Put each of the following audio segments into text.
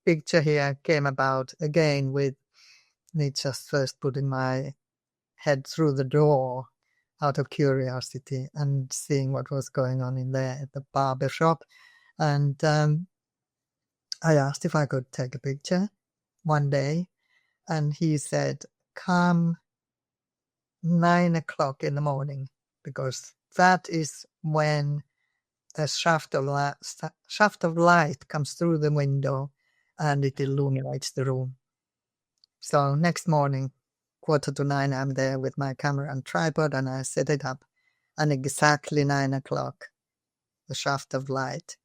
picture here came about again with me just first putting my head through the door out of curiosity and seeing what was going on in there at the barber shop. And I asked if I could take a picture one day. And he said, come 9 o'clock in the morning, because that is when a shaft of light comes through the window and it illuminates the room. So next morning, 8:45, I'm there with my camera and tripod, and I set it up. And exactly 9 o'clock, the shaft of light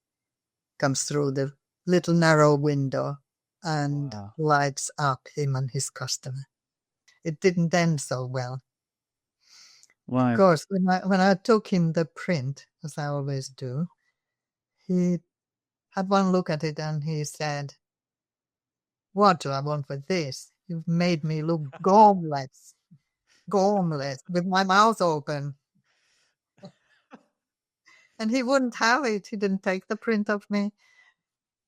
comes through the little narrow window and lights up him and his customer. It didn't end so well. Why? Of course, when I took him the print, as I always do, he had one look at it and he said, what do I want with this? You've made me look gormless with my mouth open. And he wouldn't have it. He didn't take the print of me.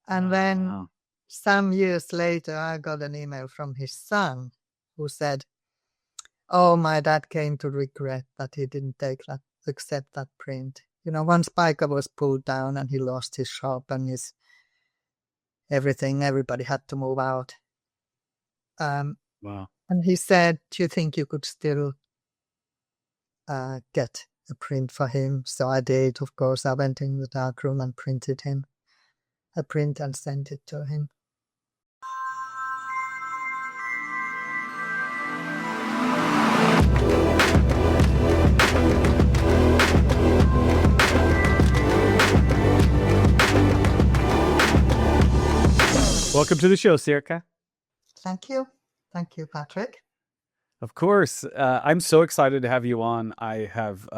And then some years later, I got an email from his son who said, oh, my dad came to regret that he didn't accept that print. Once Byker was pulled down and he lost his shop and his everything, everybody had to move out. Wow. And he said, do you think you could still get a print for him? So I did, of course. I went in the darkroom and printed him a print and sent it to him. Welcome to the show, Sirkka. Thank you. Thank you, Patrick. Of course. I'm so excited to have you on. I have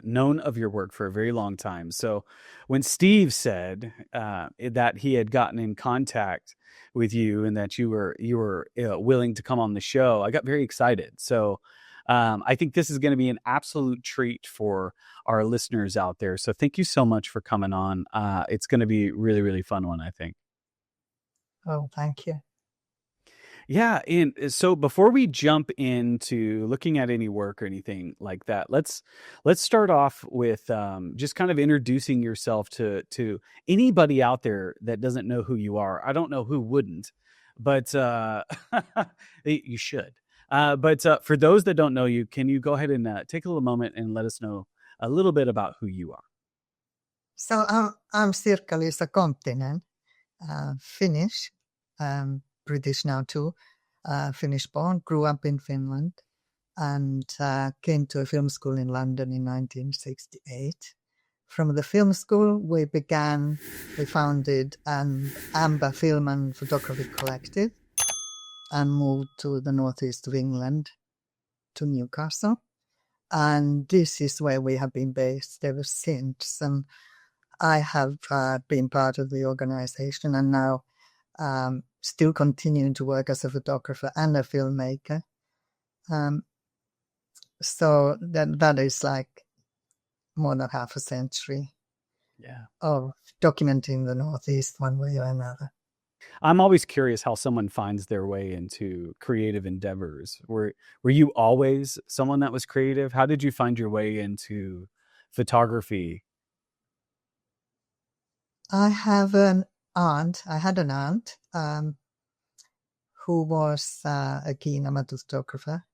known of your work for a very long time. So when Steve said that he had gotten in contact with you and that you were willing to come on the show, I got very excited. So I think this is going to be an absolute treat for our listeners out there. So thank you so much for coming on. It's going to be really, really fun one, I think. Oh, thank you. Yeah. And so before we jump into looking at any work or anything like that, let's start off with just kind of introducing yourself to anybody out there that doesn't know who you are. I don't know who wouldn't, but you should. But for those that don't know you, can you go ahead and take a little moment and let us know a little bit about who you are? So I'm Sirkka-Liisa Konttinen, Finnish. British now too, Finnish born, grew up in Finland and came to a film school in London in 1968. From the film school, we founded an Amber Film and Photography Collective and moved to the northeast of England, to Newcastle. And this is where we have been based ever since. And I have been part of the organization and now still continuing to work as a photographer and a filmmaker. So that is like more than half a century of documenting the Northeast one way or another. I'm always curious how someone finds their way into creative endeavors. Were you always someone that was creative? How did you find your way into photography? I had an aunt who was a keen amateur photographer.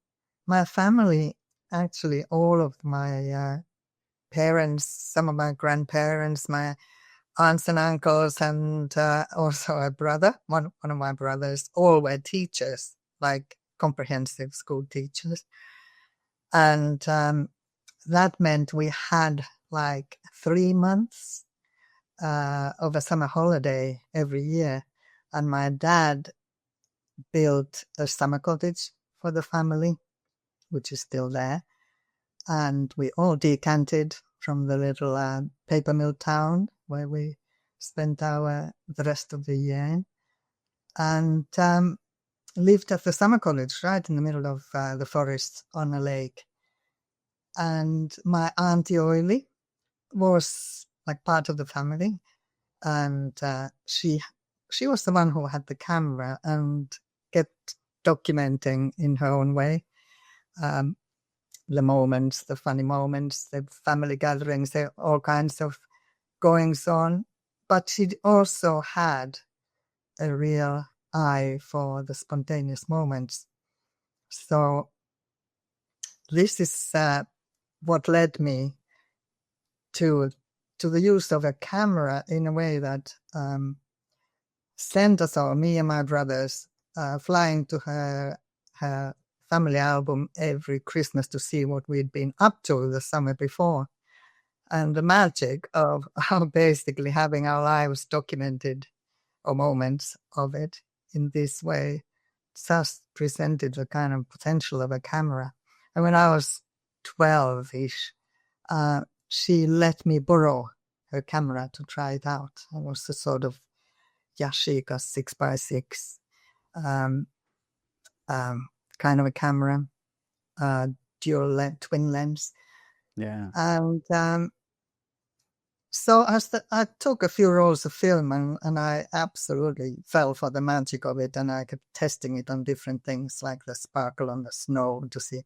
My family, actually, all of my parents, some of my grandparents, my aunts and uncles, and also a brother, one of my brothers, all were teachers, like comprehensive school teachers. And that meant we had like 3 months of a summer holiday every year. And my dad built a summer cottage for the family, which is still there. And we all decanted from the little paper mill town where we spent the rest of the year, and lived at the summer cottage right in the middle of the forest on a lake. And my auntie Oily was like part of the family, and she she was the one who had the camera and kept documenting in her own way the moments, the funny moments, the family gatherings, all kinds of goings on. But she also had a real eye for the spontaneous moments. So this is what led me to the use of a camera in a way that sent us all, me and my brothers, flying to her family album every Christmas to see what we'd been up to the summer before. And the magic of basically having our lives documented, or moments of it, in this way, just presented the kind of potential of a camera. And when I was 12-ish, she let me borrow her camera to try it out. It was a sort of Yashica 6x6 kind of a camera, dual twin lens. Yeah. And so I took a few rolls of film and I absolutely fell for the magic of it, and I kept testing it on different things like the sparkle on the snow to see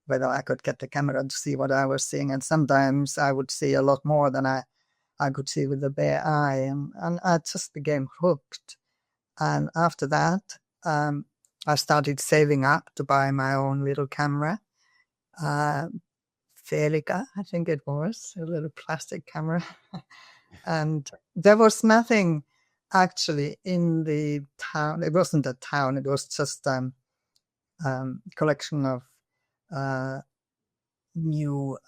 whether I could get the camera to see what I was seeing. And sometimes I would see a lot more than I could see with the bare eye, and I just became hooked. And after that, I started saving up to buy my own little camera. Sirkka, I think it was, a little plastic camera. And there was nothing actually in the town. It wasn't a town. It was just a collection of new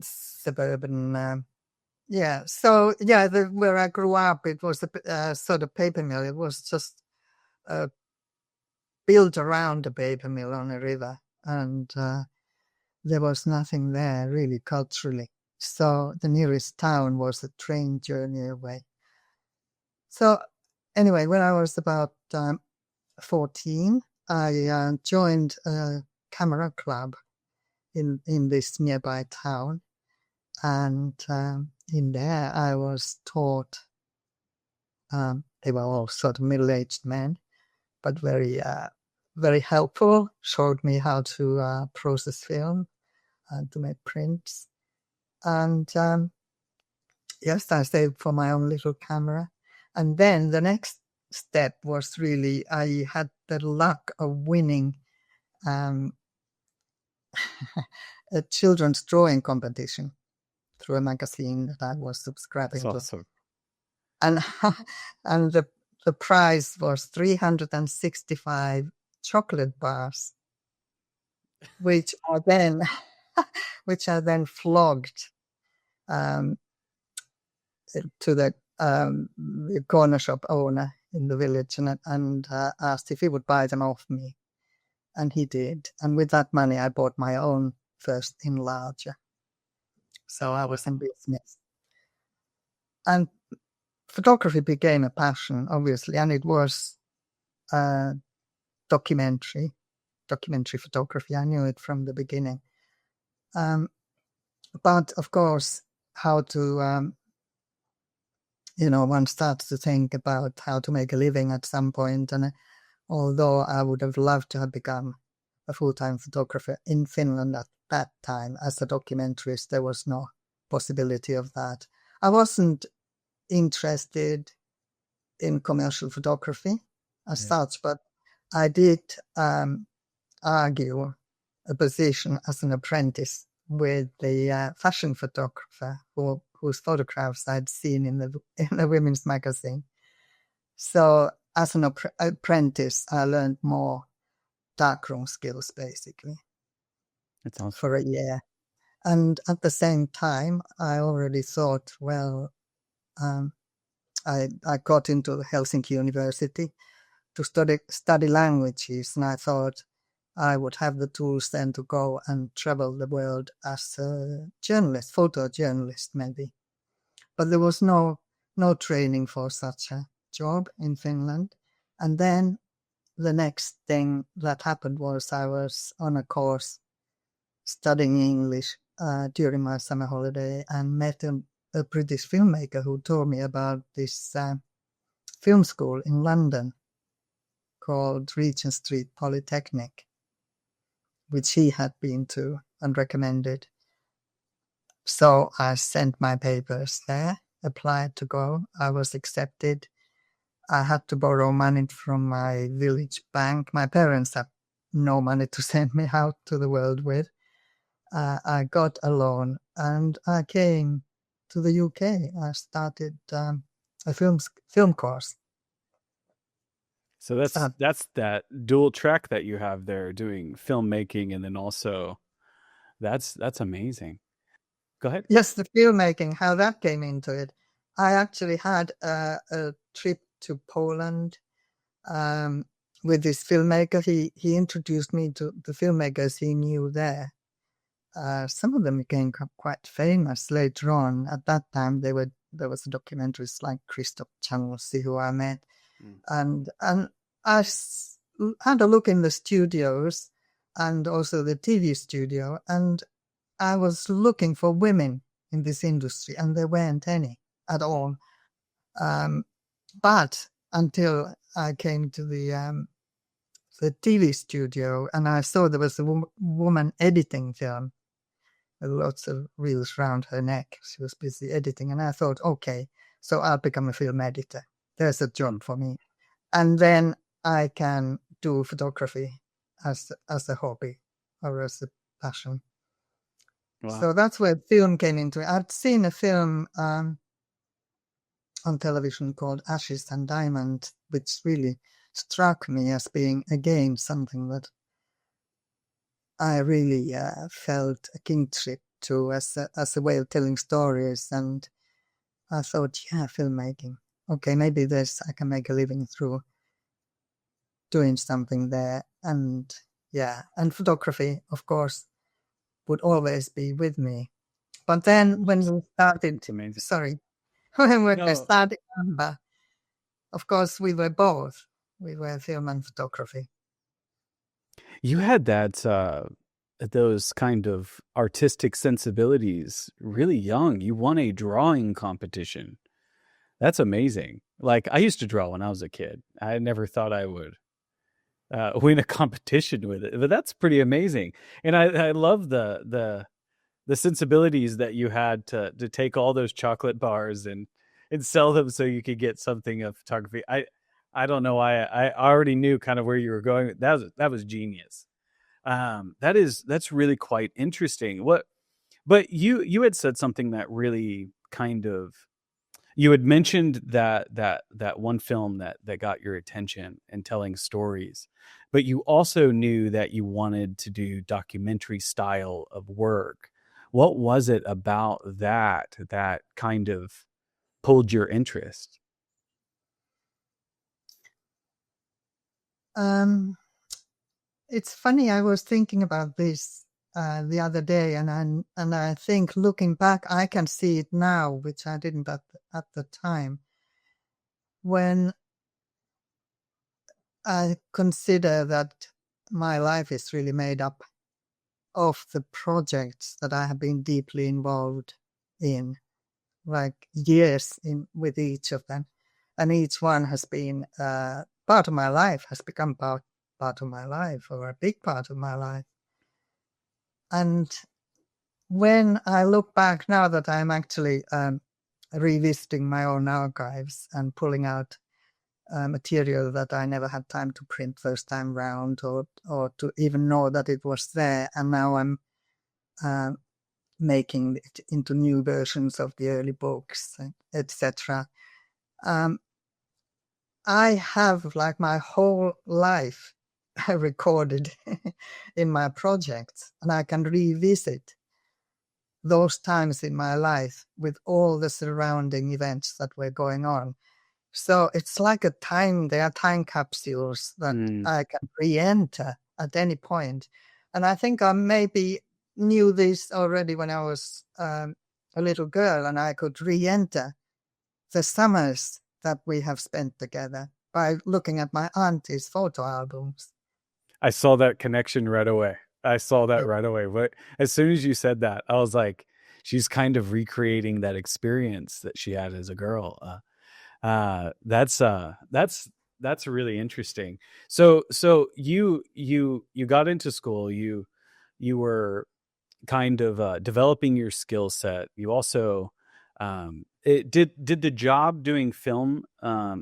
suburban. So where I grew up, it was a sort of paper mill. It was just built around a paper mill on a river, and there was nothing there really culturally. So the nearest town was a train journey away. So anyway, when I was about 14, I joined a camera club in this nearby town. And in there I was taught, they were all sort of middle-aged men, but very, very helpful, showed me how to process film and to make prints. And yes, I saved for my own little camera. And then the next step was really, I had the luck of winning a children's drawing competition through a magazine that I was subscribing to. Awesome. And the prize was 365 chocolate bars, which I then flogged to the corner shop owner in the village and asked if he would buy them off me. And he did. And with that money, I bought my own first Enlarger. So I was in business. And photography became a passion, obviously, and it was documentary photography. I knew it from the beginning. But of course, how to, one starts to think about how to make a living at some point. And although I would have loved to have become a full-time photographer in Finland at that time as a documentarist, there was no possibility of that. I wasn't interested in commercial photography as such, but I did argue a position as an apprentice with the fashion photographer whose photographs I'd seen in the women's magazine. So as an apprentice, I learned more darkroom skills, basically. That's awesome. For a year. And at the same time, I already thought, well, I got into Helsinki University to study languages, and I thought I would have the tools then to go and travel the world as a journalist, photojournalist maybe. But there was no training for such a job in Finland. And then the next thing that happened was I was on a course studying English during my summer holiday and met a British filmmaker who told me about this film school in London called Regent Street Polytechnic, which he had been to and recommended. So I sent my papers there, applied to go. I was accepted. I had to borrow money from my village bank. My parents had no money to send me out to the world with. I got a loan and I came to the UK. I started a film course. So that's that dual track that you have there, doing filmmaking and then also that's amazing. Go ahead. Yes, the filmmaking, how that came into it. I actually had a trip to Poland with this filmmaker. He introduced me to the filmmakers he knew there. Some of them became quite famous later on. At that time, there was documentaries like Christoph Chanussi, who I met, and I had a look in the studios and also the TV studio, and I was looking for women in this industry, and there weren't any at all. But until I came to the TV studio, and I saw there was a woman editing film, with lots of reels around her neck. She was busy editing, and I thought, okay, so I'll become a film editor. There's a job for me, and then I can do photography as a hobby or as a passion. Wow. So that's where film came into it. I'd seen a film on television called Ashes and Diamond, which really struck me as being, again, something that I really felt a kinship to as a way of telling stories. And I thought, yeah, filmmaking. Okay, maybe I can make a living through doing something there. And yeah, and photography, of course, would always be with me. But then when we started, I started, of course, we were both. We were film and photography. You had those kind of artistic sensibilities really young. You won a drawing competition. That's amazing. Like, I used to draw when I was a kid. I never thought I would win a competition with it, but that's pretty amazing. And I love the sensibilities that you had to take all those chocolate bars and sell them so you could get something of photography. I don't know why. I already knew kind of where you were going. That was genius. That's really quite interesting. But you had said something that really kind of, you had mentioned that one film that got your attention and telling stories, but you also knew that you wanted to do documentary style of work. What was it about that kind of pulled your interest? It's funny. I was thinking about this the other day, and I think looking back, I can see it now, which I didn't at the time. When I consider that my life is really made up of the projects that I have been deeply involved in, like years with each of them, and each one has been part of my life, has become part of my life, or a big part of my life. And when I look back now that I'm actually revisiting my own archives and pulling out material that I never had time to print first time round, or to even know that it was there, and now I'm making it into new versions of the early books, etc. I have like my whole life recorded in my projects, and I can revisit those times in my life with all the surrounding events that were going on. So it's like they are time capsules that I can re-enter at any point. And I think I maybe knew this already when I was a little girl, and I could re-enter the summers that we have spent together by looking at my auntie's photo albums. I saw that connection right away. But as soon as you said that, I was like, she's kind of recreating that experience that she had as a girl. That's really interesting. So you got into school. You were kind of developing your skill set. You also did the job doing film,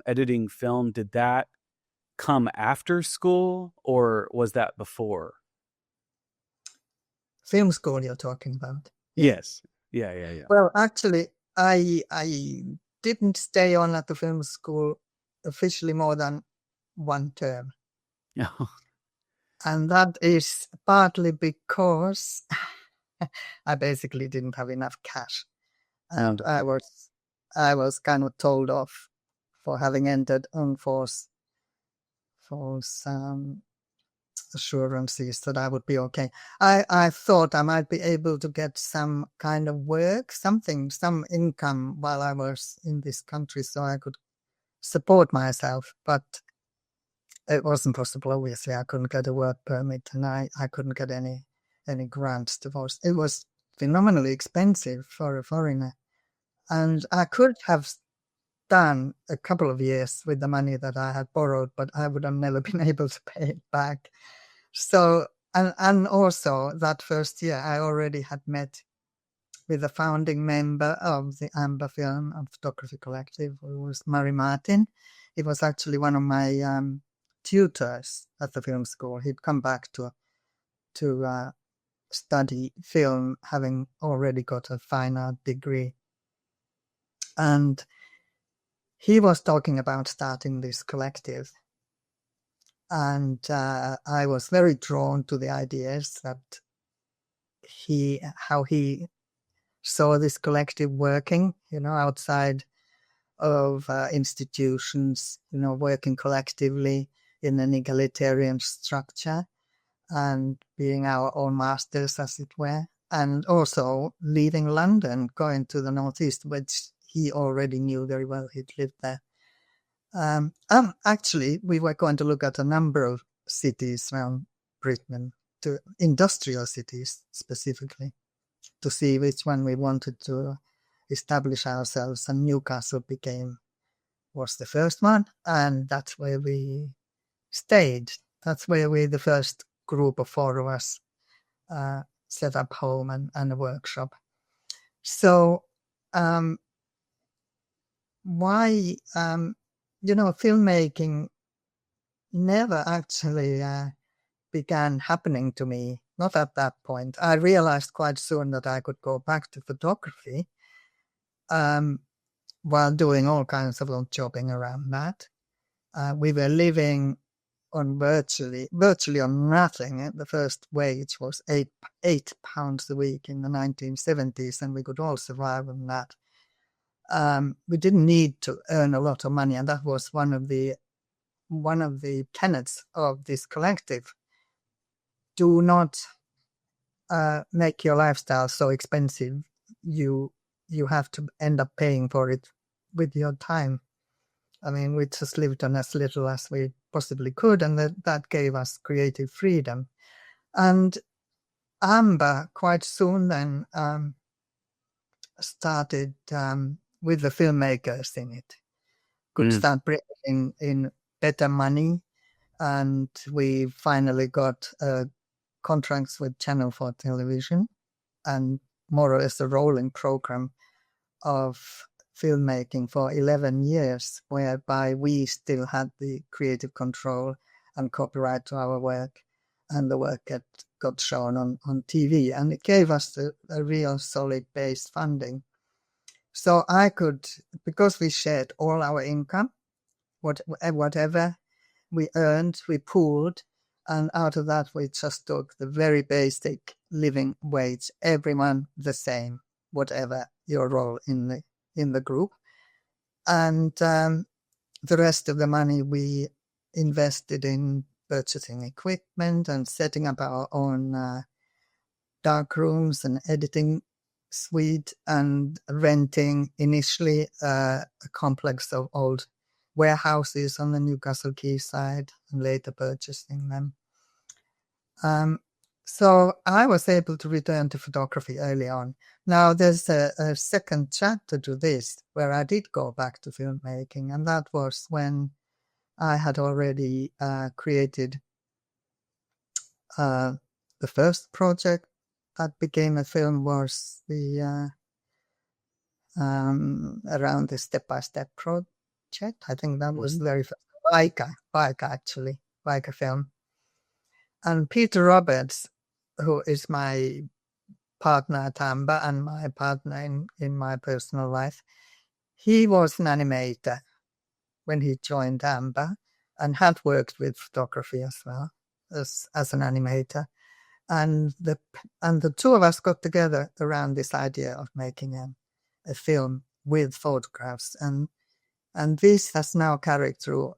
editing film, did that come after school or was that before? Film school you're talking about? Yes. Yeah. Well, actually, I didn't stay on at the film school officially more than one term. And that is partly because I basically didn't have enough cash. And I was kind of told off for having entered on false assurances that I would be okay. I thought I might be able to get some kind of work, some income while I was in this country so I could support myself. But it wasn't possible, obviously. I couldn't get a work permit and I couldn't get any grants towards. It was phenomenally expensive for a foreigner. And I could have done a couple of years with the money that I had borrowed, but I would have never been able to pay it back. So, and also that first year, I already had met with the founding member of the Amber Film and Photography Collective, who was Murray Martin. He was actually one of my tutors at the film school. He'd come back to study film, having already got a fine art degree. And he was talking about starting this collective. And I was very drawn to the ideas that how he saw this collective working, outside of institutions, working collectively in an egalitarian structure and being our own masters, as it were. And also leaving London, going to the Northeast, which he already knew very well. He'd lived there. Actually, we were going to look at a number of cities around Britain, to industrial cities specifically, to see which one we wanted to establish ourselves. And Newcastle was the first one, and that's where we stayed. That's where the first group of 4 of us set up home and a workshop. So why filmmaking never actually began happening to me, not at that point. I realized quite soon that I could go back to photography while doing all kinds of jobbing around that. We were living on virtually on nothing. The first wage was £8 a week in the 1970s, and we could all survive on that. We didn't need to earn a lot of money, and that was one of the tenets of this collective. Do not make your lifestyle so expensive you have to end up paying for it with your time. I mean, we just lived on as little as we possibly could, and that gave us creative freedom. And Amber quite soon then started with the filmmakers in it. Could start bringing in better money, and we finally got contracts with Channel 4 Television, and more or less a rolling program of filmmaking for 11 years, whereby we still had the creative control and copyright to our work, and the work got shown on TV, and it gave us a real solid base funding. So I could, because we shared all our income, whatever we earned, we pooled, and out of that we just took the very basic living wage, everyone the same, whatever your role in the group. And the rest of the money we invested in purchasing equipment and setting up our own dark rooms and editing suite, and renting initially a complex of old warehouses on the Newcastle quayside, and later purchasing them. So I was able to return to photography early on. Now there's a second chapter to this where I did go back to filmmaking, and that was when I had already created the first project that became a film was the around the step-by-step project. I think that was very first. Byker film. And Peter Roberts, who is my partner at Amber and my partner in my personal life, he was an animator when he joined Amber and had worked with photography as well as an animator. And the two of us got together around this idea of making a film with photographs. And this has now carried through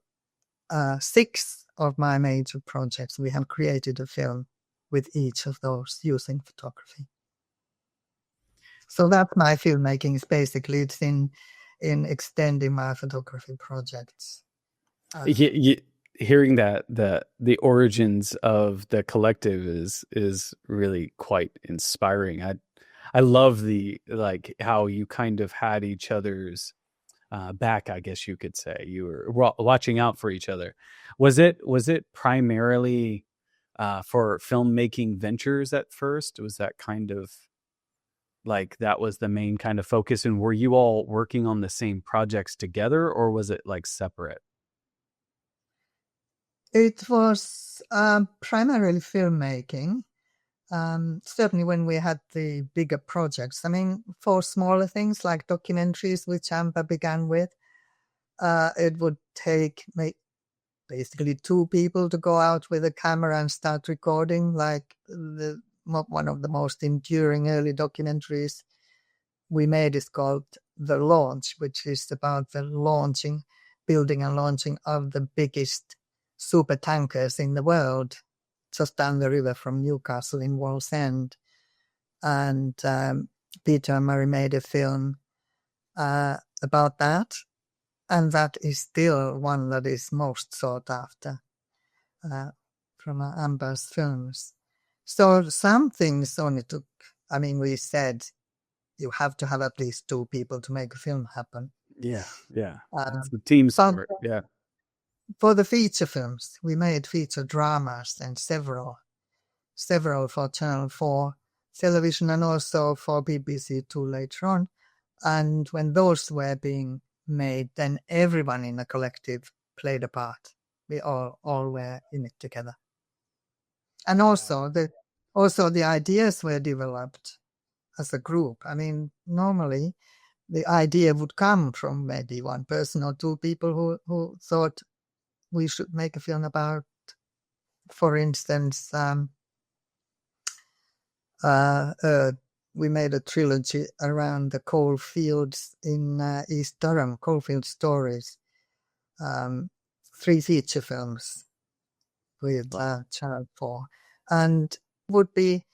6 of my major projects. We have created a film with each of those using photography. So that's my filmmaking. Is basically it's in extending my photography projects. Hearing that the origins of the collective is really quite inspiring. I love the how you kind of had each other's back, I guess you could say. You were watching out for each other. Was it primarily for filmmaking ventures at first? Was that kind of that was the main kind of focus? And were you all working on the same projects together, or was it separate? It was primarily filmmaking. Certainly when we had the bigger projects. I mean, for smaller things like documentaries, which Amber began with, it would take basically 2 people to go out with a camera and start recording. One of the most enduring early documentaries we made is called The Launch, which is about the building and launching of the biggest super tankers in the world, just down the river from Newcastle in Wallsend. And Peter and Murray made a film about that. And that is still one that is most sought after from Amber's films. So some things only took, we said you have to have at least 2 people to make a film happen. Yeah. It's the team sport. Yeah. For the feature films, we made feature dramas and several for Channel 4 television and also for BBC 2 later on. And when those were being made, then everyone in the collective played a part. We all were in it together. And also the ideas were developed as a group. Normally the idea would come from maybe 1 person or 2 people who thought we should make a film about, for instance, we made a trilogy around the coal fields in East Durham, Coalfield Stories, 3 feature films with Channel 4. And would be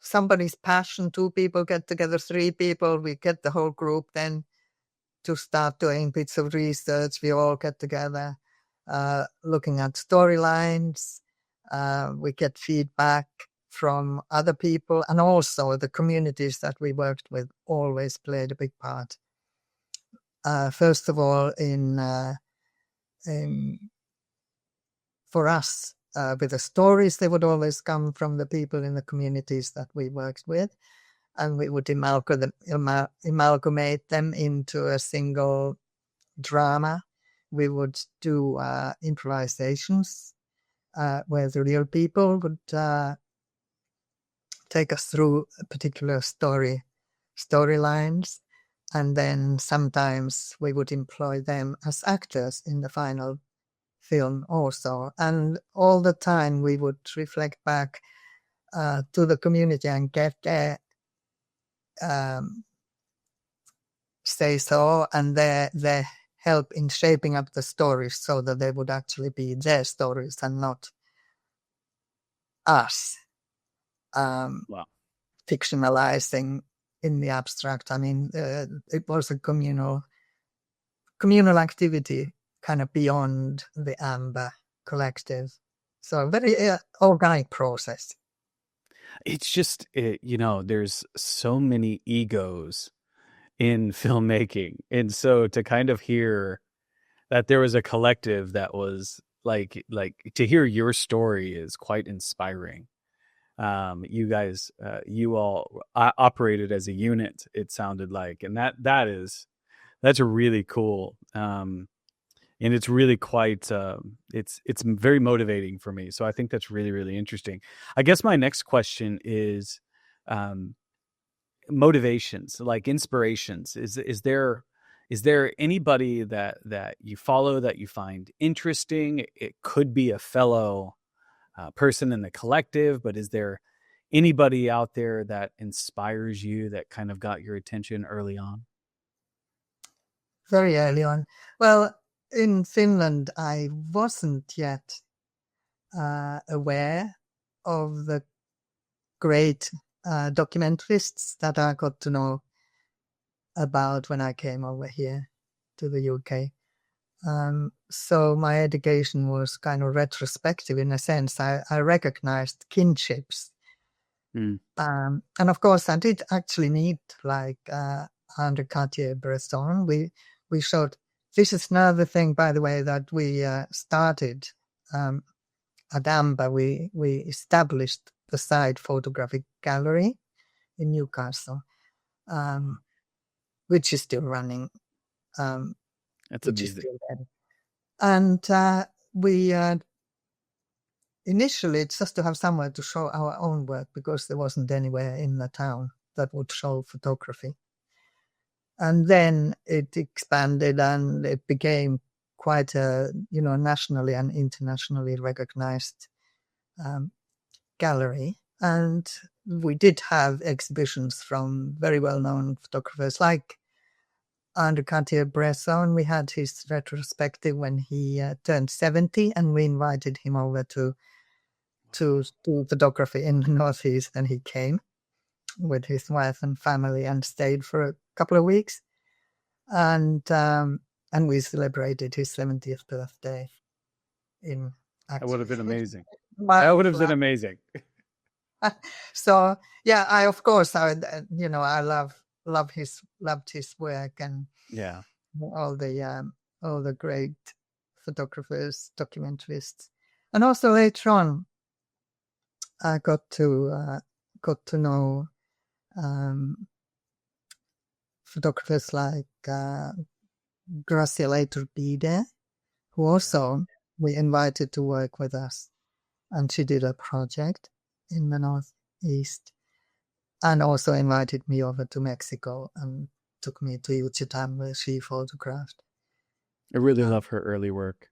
somebody's passion, 2 people get together, 3 people, we get the whole group then to start doing bits of research. We all get together, looking at storylines. We get feedback from other people, and also the communities that we worked with always played a big part. First of all, for us, with the stories, they would always come from the people in the communities that we worked with, and we would amalgamate them into a single drama. We would do improvisations where the real people would take us through a particular storylines, and then sometimes we would employ them as actors in the final film also. And all the time we would reflect back to the community and get their say so and their help in shaping up the stories so that they would actually be their stories and not us fictionalizing in the abstract. It was a communal activity kind of beyond the Amber collective. So a very organic process. It's just, there's so many egos in filmmaking. And so to kind of hear that there was a collective that was like to hear your story is quite inspiring. You guys, you all operated as a unit, it sounded like, and that's really cool. And it's really quite, it's very motivating for me. So I think that's really, really interesting. I guess my next question is, motivations, like inspirations. Is there anybody that you follow that you find interesting? It could be a fellow person in the collective, but is there anybody out there that inspires you, that kind of got your attention early on? Very early on. Well, in Finland, I wasn't yet aware of the great documentarists that I got to know about when I came over here to the UK. So my education was kind of retrospective in a sense. I recognized kinships. And of course, I did actually meet like Andre Cartier-Bresson. We showed, this is another thing, by the way, that we started at AMBA. We established the side photographic gallery in Newcastle, which is still running. That's amazing. And we initially, just to have somewhere to show our own work, because there wasn't anywhere in the town that would show photography. And then it expanded and it became quite a, nationally and internationally recognized gallery. And we did have exhibitions from very well-known photographers like Andre Cartier-Bresson. We had his retrospective when he turned 70, and we invited him over to do photography in the Northeast, and he came with his wife and family and stayed for a couple of weeks. And we celebrated his 70th birthday in That would have been amazing. That would have been amazing. So yeah, I loved his work, and yeah, all the great photographers, documentarists, and also later on, I got to know photographers like Graciela Iturbide, who also we invited to work with us, and she did a project in the Northeast, and also invited me over to Mexico and took me to Yucatan, where she photographed. I really love her early work.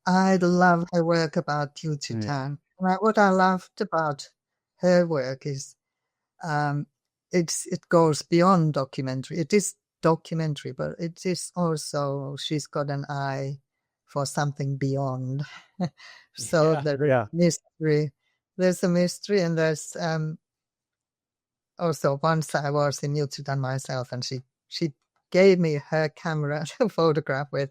I love her work about Yucatan. Yeah. What I loved about her work is it goes beyond documentary. It is documentary, but it is also, she's got an eye for something beyond. So mystery. There's a mystery, and there's also once I was in Yucatan myself, and she gave me her camera to photograph with.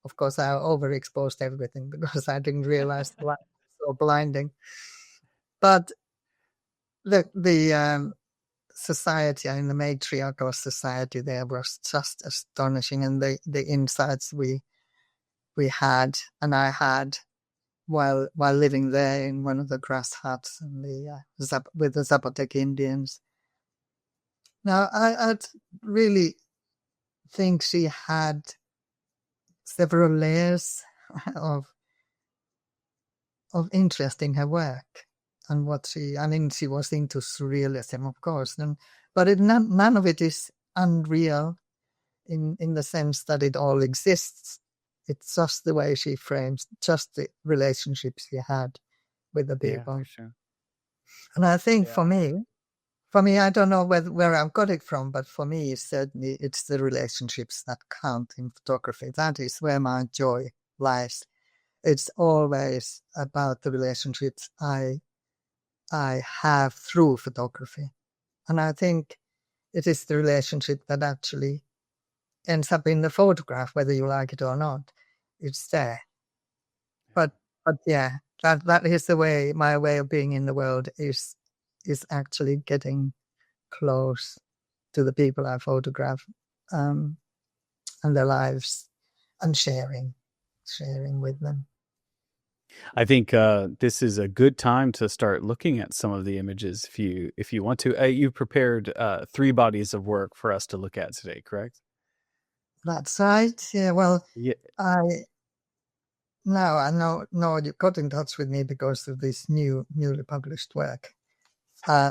Of course, I overexposed everything because I didn't realize the light was so blinding. But the society, in the matriarchal society there, was just astonishing, and the insights we had, and I had while living there in one of the grass huts and with the Zapotec Indians. Now, I really think she had several layers of interest in her work, and she was into surrealism, of course, but none of it is unreal in the sense that it all exists. It's just the way she frames, just the relationships she had with the people. Yeah, for sure. And I think for me, I don't know where I've got it from, but for me, certainly it's the relationships that count in photography. That is where my joy lies. It's always about the relationships I have through photography. And I think it is the relationship that actually ends up in the photograph, whether you like it or not. It's there. But yeah, that is the way, my way of being in the world is actually getting close to the people I photograph, and their lives, and sharing with them. I think this is a good time to start looking at some of the images if you want to. You prepared 3 bodies of work for us to look at today, correct? That's right. Yeah. Well, Yeah. I know you got in touch with me because of this newly published work.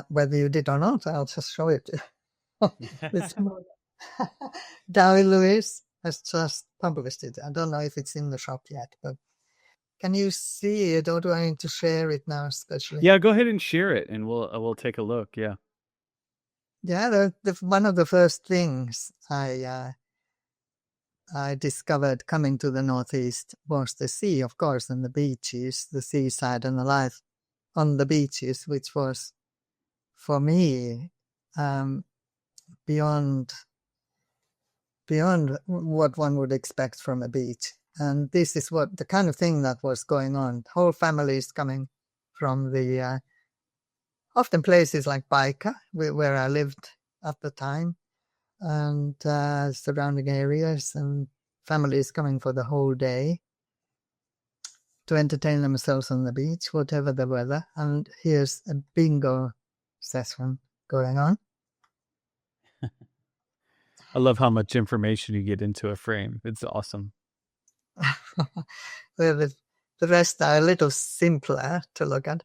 Whether you did or not, I'll just show it. This David Lewis has just published it. I don't know if it's in the shop yet, but can you see it, or do I need to share it now especially? Yeah, go ahead and share it, and we'll take a look. Yeah. Yeah, one of the first things I discovered coming to the Northeast was the sea, of course, and the beaches, the seaside, and the life on the beaches, which was, for me, beyond what one would expect from a beach. And this is what the kind of thing that was going on. Whole families coming from the often places like Byker, where I lived at the time, and surrounding areas, and families coming for the whole day to entertain themselves on the beach, whatever the weather. And here's a bingo session going on. I love how much information you get into a frame. It's awesome. Well, the rest are a little simpler to look at.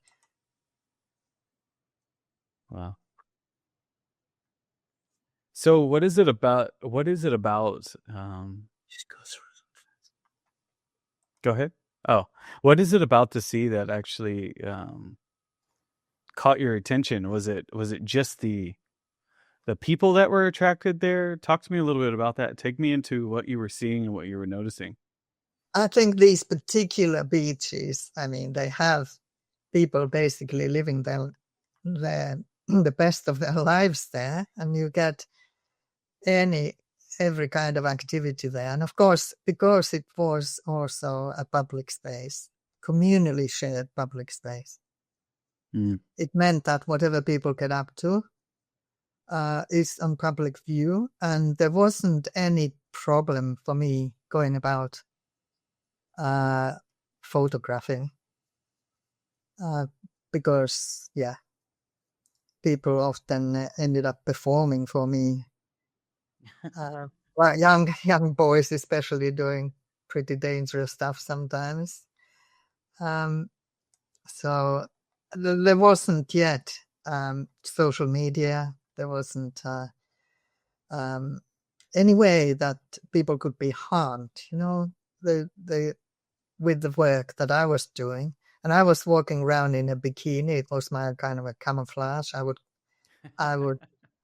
Wow. So what is it about? Just go through. Go ahead. Oh, what is it about the sea that actually caught your attention? Was it just the people that were attracted there? Talk to me a little bit about that. Take me into what you were seeing and what you were noticing. I think these particular beaches, I mean, they have people basically living the best of their lives there, and you get every kind of activity there. And of course, because it was also a public space, communally shared public space, it meant that whatever people get up to is on public view, and there wasn't any problem for me going about photographing, because people often ended up performing for me. Well, young boys especially, doing pretty dangerous stuff sometimes. So there wasn't yet social media. There wasn't any way that people could be harmed, with the work that I was doing. And I was walking around in a bikini. It was my kind of a camouflage. I would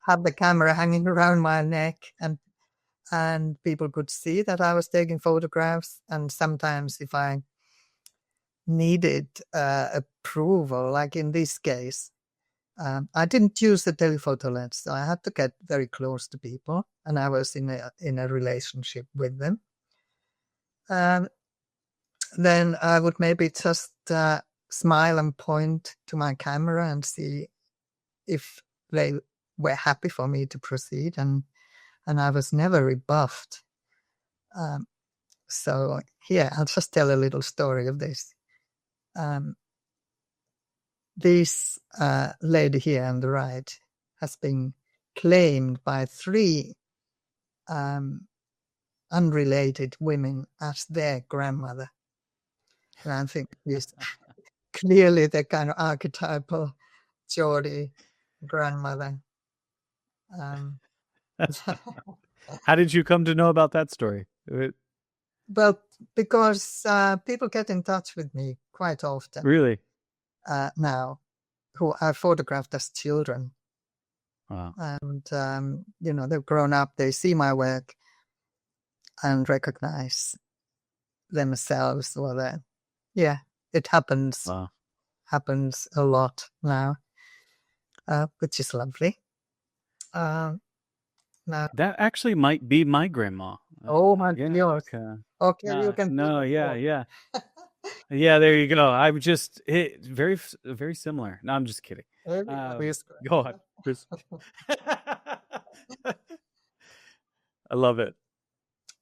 have the camera hanging around my neck, and people could see that I was taking photographs. And sometimes if I needed approval, like in this case, I didn't use the telephoto lens, so I had to get very close to people, and I was in a relationship with them. Then I would maybe just smile and point to my camera and see if they were happy for me to proceed, and I was never rebuffed. So here, I'll just tell a little story of this. This lady here on the right has been claimed by 3 unrelated women as their grandmother. And I think she's clearly the kind of archetypal Geordie grandmother. How did you come to know about that story? Well, because people get in touch with me quite often. Really? Now, who I photographed as children. Wow. And, they've grown up, they see my work and recognize themselves. Well, it happens. Wow. Happens a lot now, which is lovely. Now, that actually might be my grandma. Oh my God. Okay, you can. No, yeah. Yeah, there you go. I'm just very very similar. No, I'm just kidding. Everybody's Go on, Chris. I love it.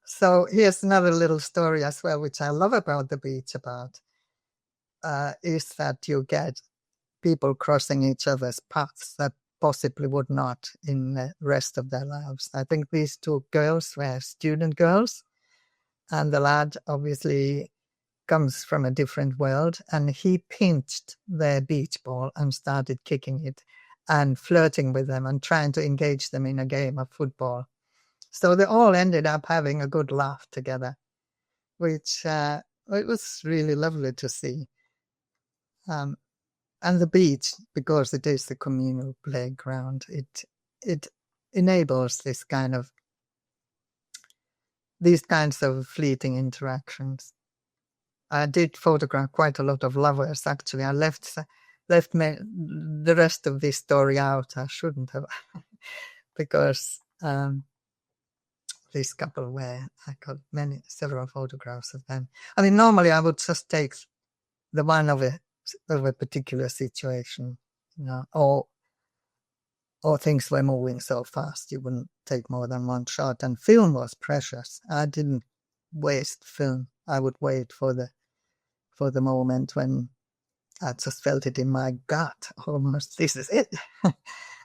So here's another little story as well, which I love about the beach is that you get people crossing each other's paths that possibly would not in the rest of their lives. I think these two girls were student girls, and the lad obviously comes from a different world, and he pinched their beach ball and started kicking it and flirting with them and trying to engage them in a game of football. So they all ended up having a good laugh together, which it was really lovely to see. And the beach, because it is the communal playground, it enables these kinds of fleeting interactions. I did photograph quite a lot of lovers. Actually, I left the rest of this story out. I shouldn't have, because this couple I got several photographs of them. I mean, normally I would just take the one of a particular situation, or things were moving so fast you wouldn't take more than one shot. And film was precious. I didn't waste film. I would wait for the moment when I just felt it in my gut, almost, this is it,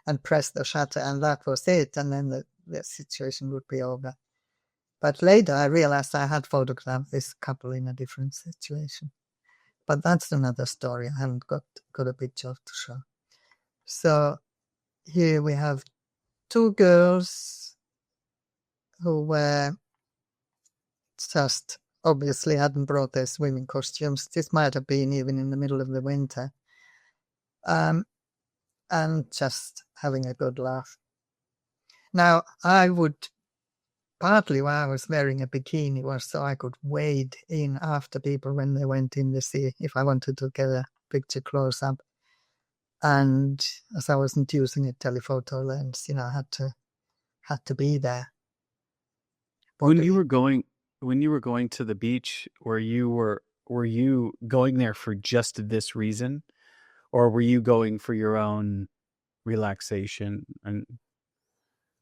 and press the shutter, and that was it. And then the situation would be over. But later I realized I had photographed this couple in a different situation. But that's another story. I haven't got a picture to show. So here we have two girls who were just obviously hadn't brought their swimming costumes. This might have been even in the middle of the winter. And just having a good laugh. Now, partly why I was wearing a bikini was so I could wade in after people when they went in the sea, if I wanted to get a picture close up. And as I wasn't using a telephoto lens, I had to be there. When you were going to the beach, were you going there for just this reason, or were you going for your own relaxation? And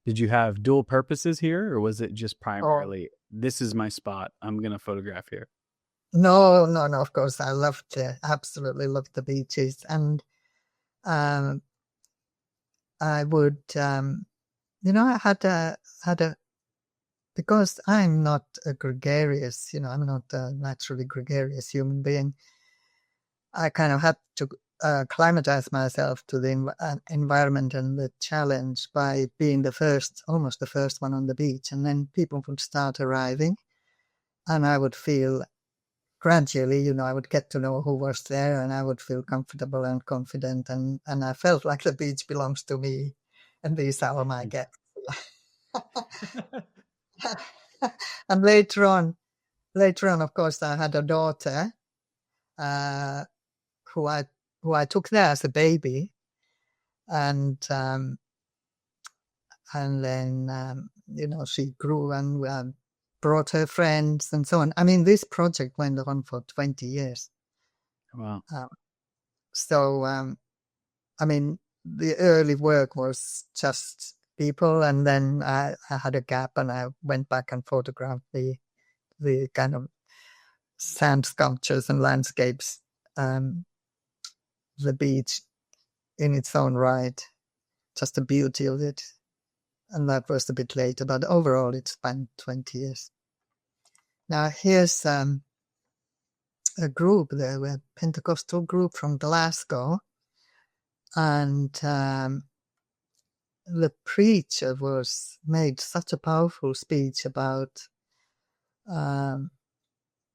did you have dual purposes here, or was it just primarily, this is my spot, I'm going to photograph here? No, of course. I absolutely loved the beaches. And I would, I had a, because I'm not a gregarious, I'm not a naturally gregarious human being. I kind of had to acclimatize myself to the environment and the challenge by being almost the first one on the beach. And then people would start arriving, and I would feel gradually, I would get to know who was there, and I would feel comfortable and confident. And I felt like the beach belongs to me, and these are my guests. And later on, of course, I had a daughter who I took there as a baby, and then she grew and brought her friends and so on. I mean, this project went on for 20 years. Wow. So I mean, the early work was just people, and then I had a gap, and I went back and photographed the kind of sand sculptures and landscapes, the beach in its own right, just the beauty of it. And that was a bit later, but overall it spanned 20 years. Now here's a group, there were a Pentecostal group from Glasgow, and the preacher made such a powerful speech about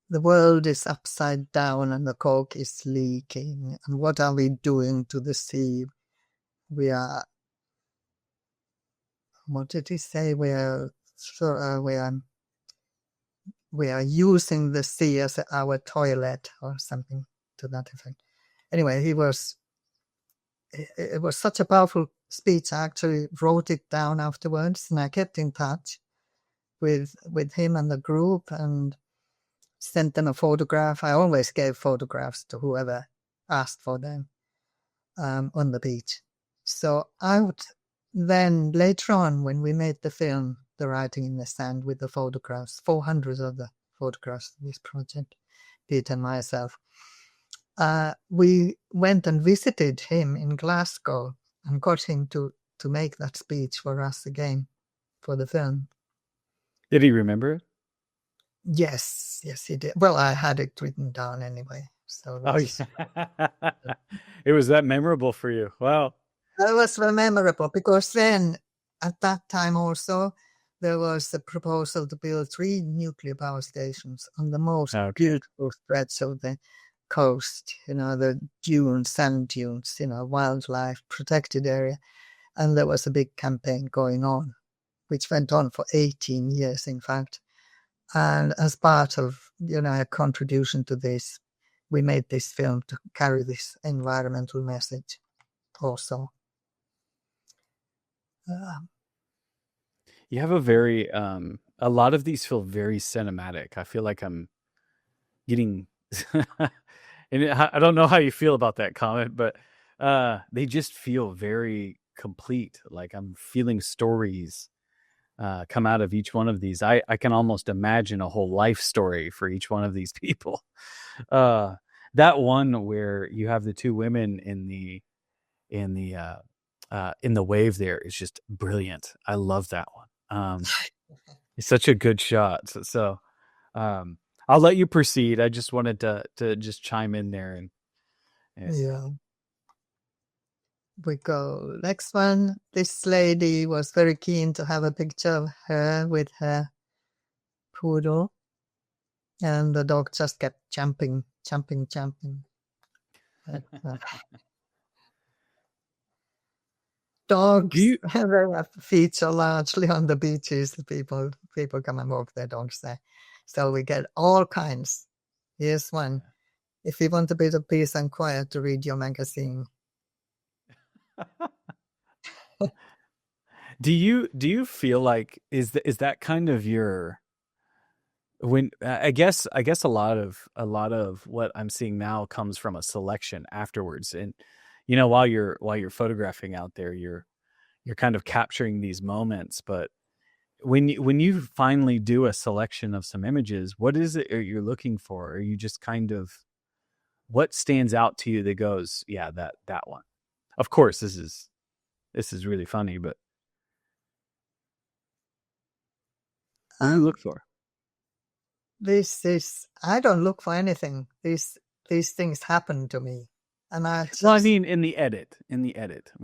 the world is upside down and the cork is leaking, and what are we doing to the sea? What did he say? We are using the sea as our toilet, or something to that effect. Anyway, it was such a powerful speech. I actually wrote it down afterwards, and I kept in touch with him and the group, and sent them a photograph. I always gave photographs to whoever asked for them on the beach. So I would then later on, when we made the film, The Writing in the Sand, with the photographs, 400 of the photographs of this project, Pete and myself, we went and visited him in Glasgow and got him to make that speech for us again for the film. Did he remember it? Yes, he did. Well, I had it written down anyway. So it was that memorable for you. Wow. That was very memorable because then at that time also there was a proposal to build 3 nuclear power stations on the most beautiful stretch of the coast, the dunes, sand dunes, wildlife protected area. And there was a big campaign going on, which went on for 18 years, in fact. And as part of, a contribution to this, we made this film to carry this environmental message also. You have a very, a lot of these feel very cinematic. I feel like I'm getting, and I don't know how you feel about that comment, but they just feel very complete. Like I'm feeling stories come out of each one of these. I can almost imagine a whole life story for each one of these people. That one where you have the 2 women in the wave there is just brilliant. I love that one. It's such a good shot. So I'll let you proceed. I just wanted to just chime in there and yeah. We go next one. This lady was very keen to have a picture of her with her poodle, and the dog just kept jumping. Dogs feature largely on the beaches. People come and walk their dogs there. So we get all kinds. Here's one. If you want a bit of peace and quiet to read your magazine. Do you feel like is that kind of your, when I guess a lot of what I'm seeing now comes from a selection afterwards, and while you're photographing out there, you're kind of capturing these moments. But when you finally do a selection of some images, what is it you're looking for? Are you just kind of, what stands out to you that goes, yeah, that one? Of course, this is really funny, but what do you look for? This is, I don't look for anything. These things happen to me, and I mean, in the edit, when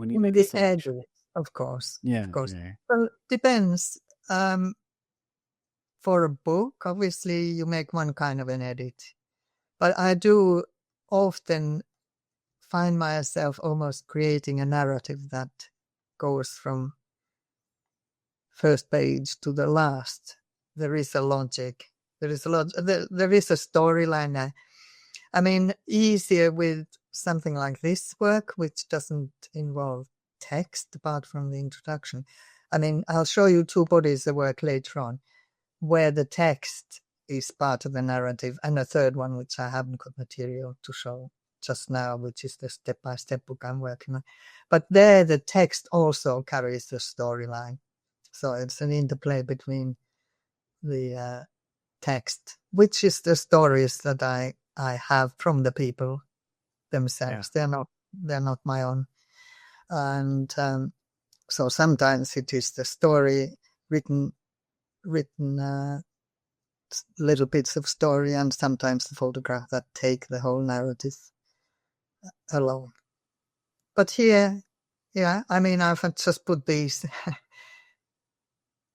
you make the edit, of course, yeah, of course. Yeah. Well, depends. For a book, obviously, you make one kind of an edit, but I do often find myself almost creating a narrative that goes from first page to the last. There is a logic. There is a storyline. I mean, easier with something like this work, which doesn't involve text apart from the introduction. I mean, I'll show you 2 bodies of work later on where the text is part of the narrative, and a third one which I haven't got material to show just now, which is the step-by-step book I'm working on. But there the text also carries the storyline. So it's an interplay between the text, which is the stories that I have from the people themselves. Yeah. They're not my own. And so sometimes it is the story written little bits of story, and sometimes the photograph that take the whole narrative alone. But here, I mean, I've just put these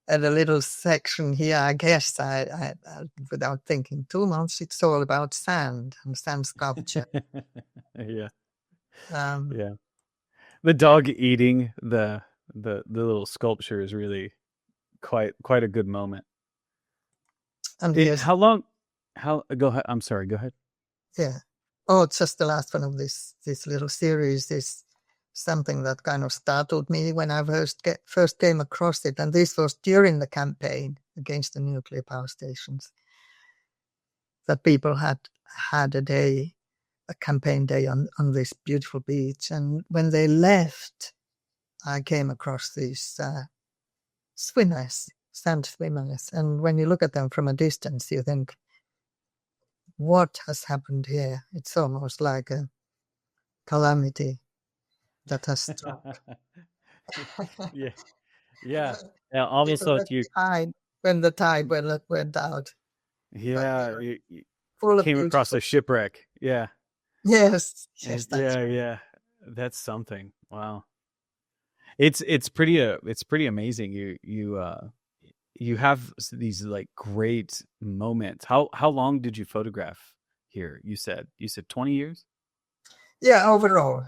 at a little section here. I guess I without thinking too much, it's all about sand and sand sculpture. Yeah. The dog eating the little sculpture is really quite a good moment. And go ahead. I'm sorry, go ahead. Yeah. Oh, just the last one of this little series is something that kind of startled me when I first came across it, and this was during the campaign against the nuclear power stations. that people had a campaign day on this beautiful beach. And when they left, I came across these swimmers, sand swimmers. And when you look at them from a distance, you think, what has happened here? It's almost like a calamity that has struck. Yeah. Yeah. Almost People like left you, behind when the tide went out. But they yeah, were you full of came across beautiful. a shipwreck. Yeah. Yes, yes, that's Yeah, right. yeah. That's something. Wow. It's pretty amazing. You have these like great moments. How long did you photograph here? You said 20 years? Yeah, overall,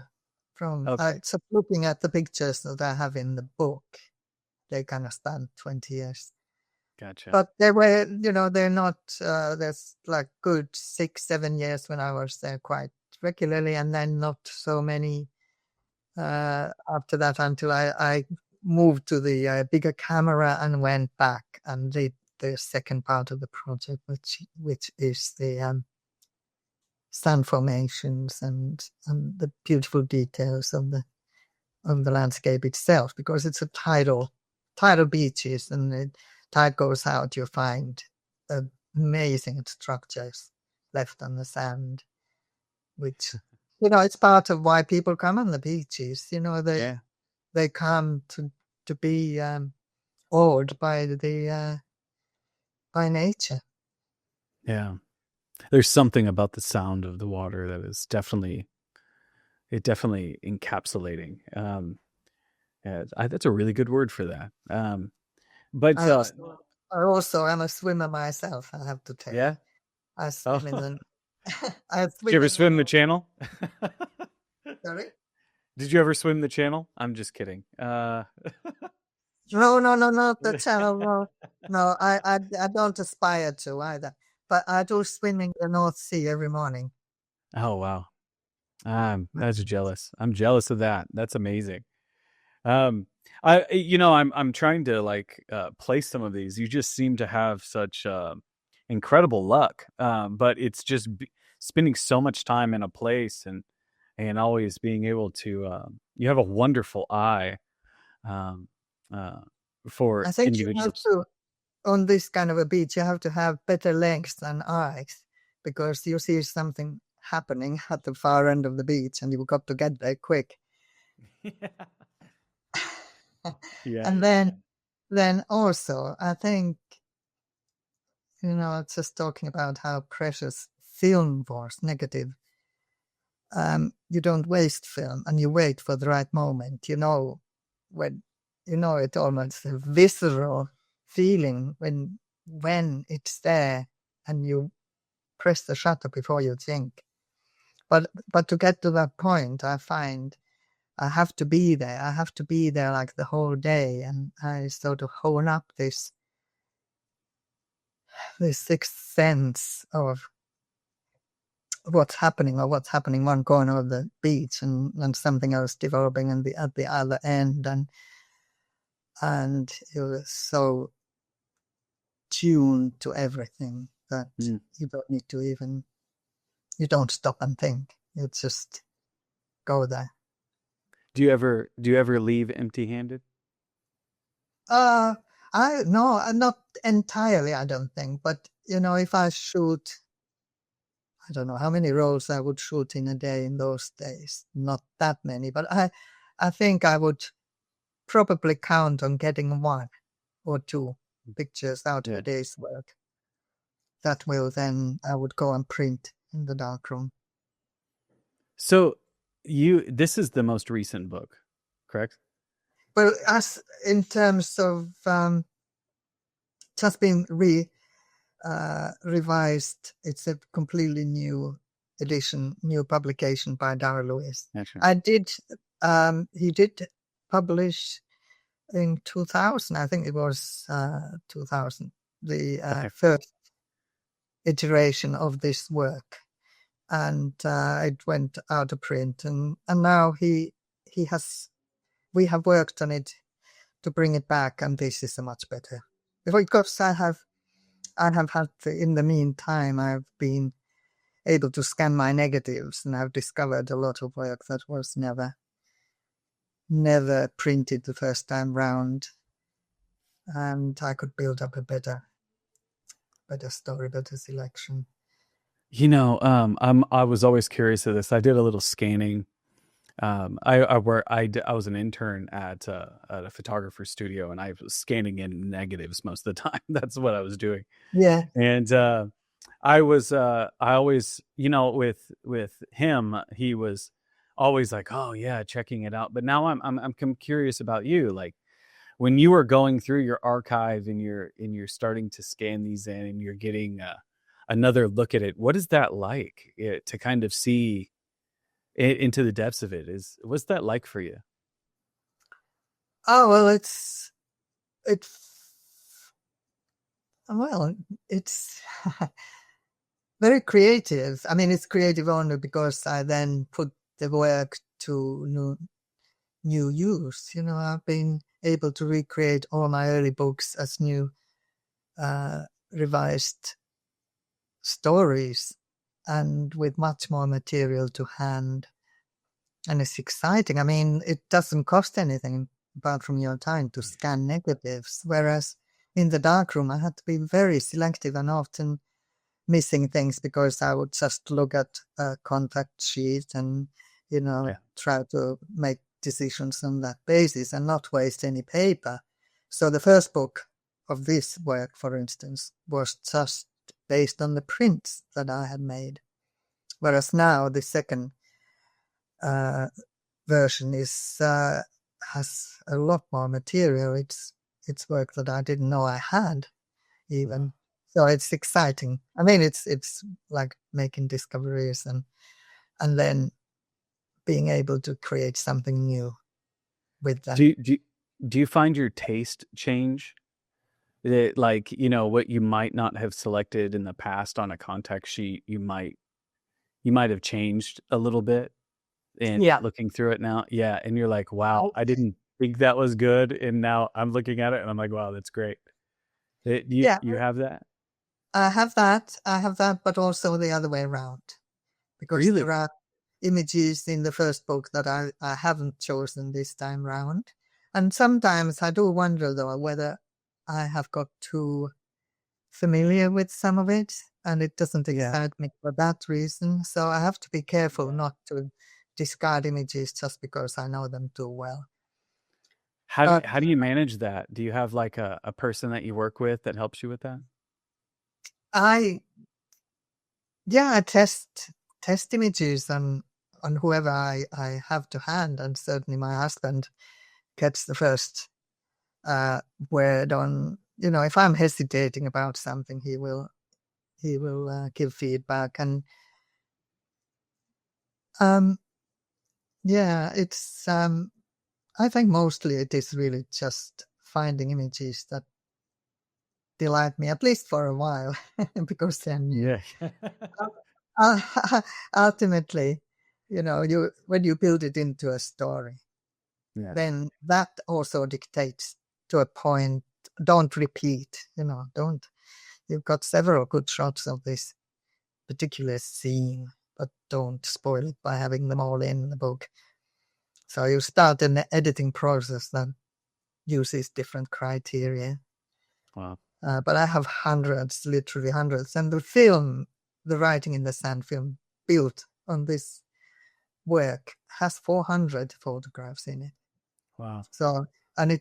from Okay. so looking at the pictures that I have in the book, they kind of span 20 years. Gotcha. But they were, they're not, there's like good 6-7 years when I was there quite regularly, and then not so many after that until I moved to the bigger camera and went back and did the second part of the project, which is the sand formations and the beautiful details of the landscape itself, because it's a tidal beaches, and the tide goes out, you find amazing structures left on the sand, which it's part of why people come on the beaches. Yeah. They come to be awed by by nature. Yeah. There's something about the sound of the water that is definitely encapsulating. Yeah, that's a really good word for that. But I also am a swimmer myself, I have to tell you. yeah. I Oh, swim in the I did you swim ever in the swim the North. channel? Sorry? Did you ever swim the channel? I'm just kidding. No, not the channel. No, I don't aspire to either. But I do swim in the North Sea every morning. Oh wow. That's jealous. I'm jealous of that. That's amazing. I'm trying to like place some of these. You just seem to have such incredible luck. But it's just spending so much time in a place and always being able to you have a wonderful eye um, for I think you have individuals. to, on this kind of a beach, you have to have better legs than eyes, because you see something happening at the far end of the beach and you've got to get there quick. Yeah. And then also, I think, it's just talking about how precious film was, negative. You don't waste film, and you wait for the right moment. When it almost a visceral feeling when it's there, and you press the shutter before you think. But to get to that point, I find I have to be there. I have to be there like the whole day, and I sort of hone up this sixth sense of what's happening one corner of the beach, and something else developing at the other end, and you're so tuned to everything that you don't need to you don't stop and think. You just go there. Do you ever leave empty-handed? Not entirely, I don't think, but if I shoot, I don't know how many rolls I would shoot in a day in those days. Not that many, but I think I would probably count on getting 1 or 2 pictures out of a day's work. That will then I would go and print in the darkroom. So this is the most recent book, correct? Well, as in terms of just being revised, it's a completely new edition, new publication by Dara Lewis. That's right. I did. He did publish in 2000. I think it was 2000. The first iteration of this work, and it went out of print, and now we have worked on it to bring it back, and this is a much better, because I have had to, in the meantime, I've been able to scan my negatives, and I've discovered a lot of work that was never printed the first time round, and I could build up a better story, better selection. I was always curious of this. I did a little scanning. I was an intern at a photographer studio, and I was scanning in negatives most of the time. That's what I was doing. Yeah. And I always, with him, he was always like, oh yeah, checking it out. But now I'm curious about you. Like, when you were going through your archive and you're starting to scan these in, and you're getting another look at it, what is that like, to kind of see into the depths of it? What's that like for you? Oh, well, it's very creative. I mean, it's creative only because I then put the work to new use. I've been able to recreate all my early books as new revised stories, and with much more material to hand. And it's exciting. I mean, it doesn't cost anything apart from your time to scan negatives, whereas in the darkroom I had to be very selective and often missing things because I would just look at a contact sheet and try to make decisions on that basis and not waste any paper. So the first book of this work, for instance, was just based on the prints that I had made, whereas now the second version has a lot more material. It's work that I didn't know I had even. So it's exciting. I mean, it's like making discoveries and then being able to create something new with that. Do you find your taste change? Like, what you might not have selected in the past on a contact sheet, you might have changed a little bit in looking through it now. Yeah. And you're like, wow, I didn't think that was good. And now I'm looking at it and I'm like, wow, that's great. You have that? I have that, but also the other way around. Because really? There are images in the first book that I haven't chosen this time round. And sometimes I do wonder, though, whether I have got too familiar with some of it and it doesn't excite me for that reason. So I have to be careful not to discard images just because I know them too well. How do you manage that? Do you have like a person that you work with that helps you with that? I test images on whoever I have to hand, and certainly my husband gets the first word on. If I'm hesitating about something, he will give feedback, and it's I think mostly it is really just finding images that delight me, at least for a while, because then ultimately, when you build it into a story, then that also dictates to a point. Don't repeat, you've got several good shots of this particular scene, but don't spoil it by having them all in the book. So you start an editing process that uses different criteria. Wow. But I have hundreds, literally hundreds. And the Writing in the Sand film built on this work has 400 photographs in it. Wow. So, and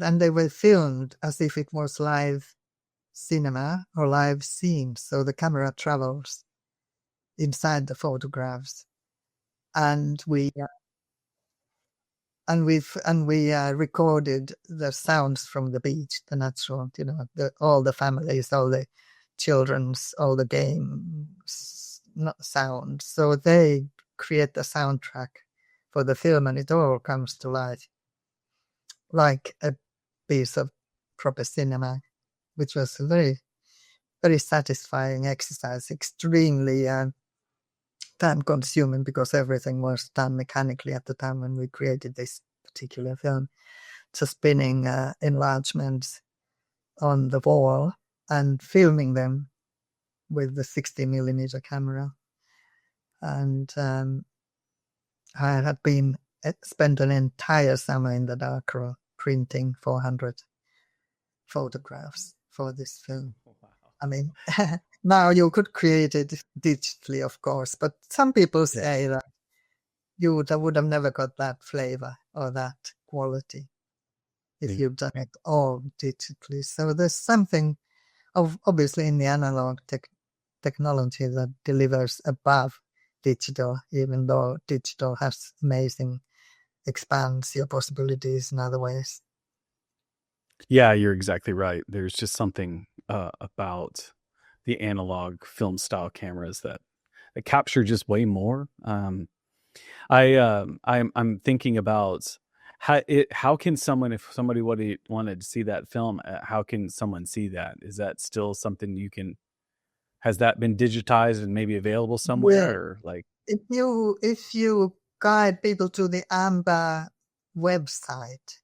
and they were filmed as if it was live cinema or live scenes. So the camera travels inside the photographs, and we recorded the sounds from the beach, the natural, all the families, all the children's, all the games, sounds. So they create the soundtrack for the film, and it all comes to life like a piece of proper cinema, which was a very, very satisfying exercise, extremely time consuming because everything was done mechanically at the time when we created this particular film. Just spinning enlargements on the wall and filming them with the 60mm camera. And I had spent an entire summer in the darkroom printing 400 photographs for this film. Wow. I mean, now you could create it digitally, of course, but some people say that you would have never got that flavor or that quality if you've done it all digitally. So there's something obviously in the analog technology that delivers above digital, even though digital has expands your possibilities in other ways. Yeah, you're exactly right. There's just something about the analog film style cameras that capture just way more. I'm thinking about how can someone, if somebody wanted to see that film, how can someone see that? Is that still something has that been digitized and maybe available somewhere? Or like if you guide people to the Amber website,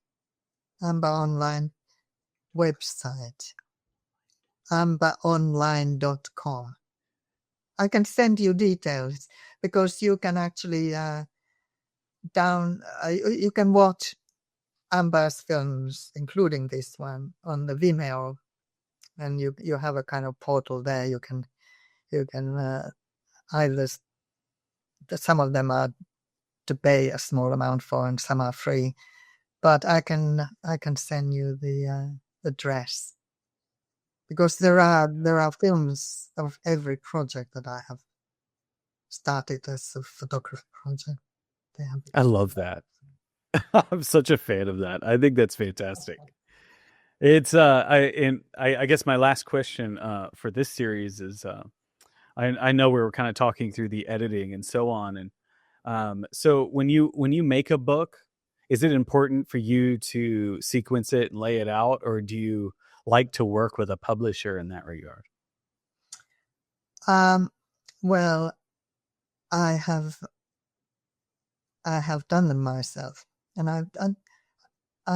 Amber online website, amberonline.com, I can send you details, because you can actually you can watch Amber's films, including this one, on the Vimeo, and you have a kind of portal there. You can either, some of them are to pay a small amount for, and some are free. But I can send you the address, because there are films of every project that I have started as a photography project. I love that. I'm such a fan of that. I think that's fantastic. It's I guess my last question for this series is I know we were kind of talking through the editing and so on, and so when you make a book, is it important for you to sequence it and lay it out, or do you like to work with a publisher in that regard? Well, I have done them myself, and I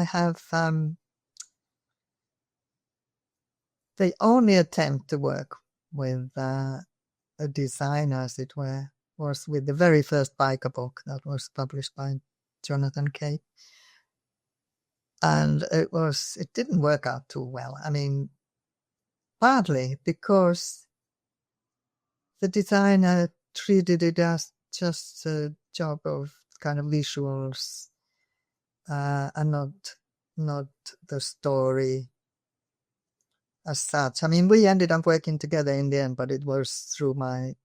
have the only attempt to work with a designer, as it were, was with the very first Byker book that was published by Jonathan Kay. And it didn't work out too well. I mean, partly because the designer treated it as just a job of kind of visuals, and not the story as such. I mean, we ended up working together in the end, but it was through my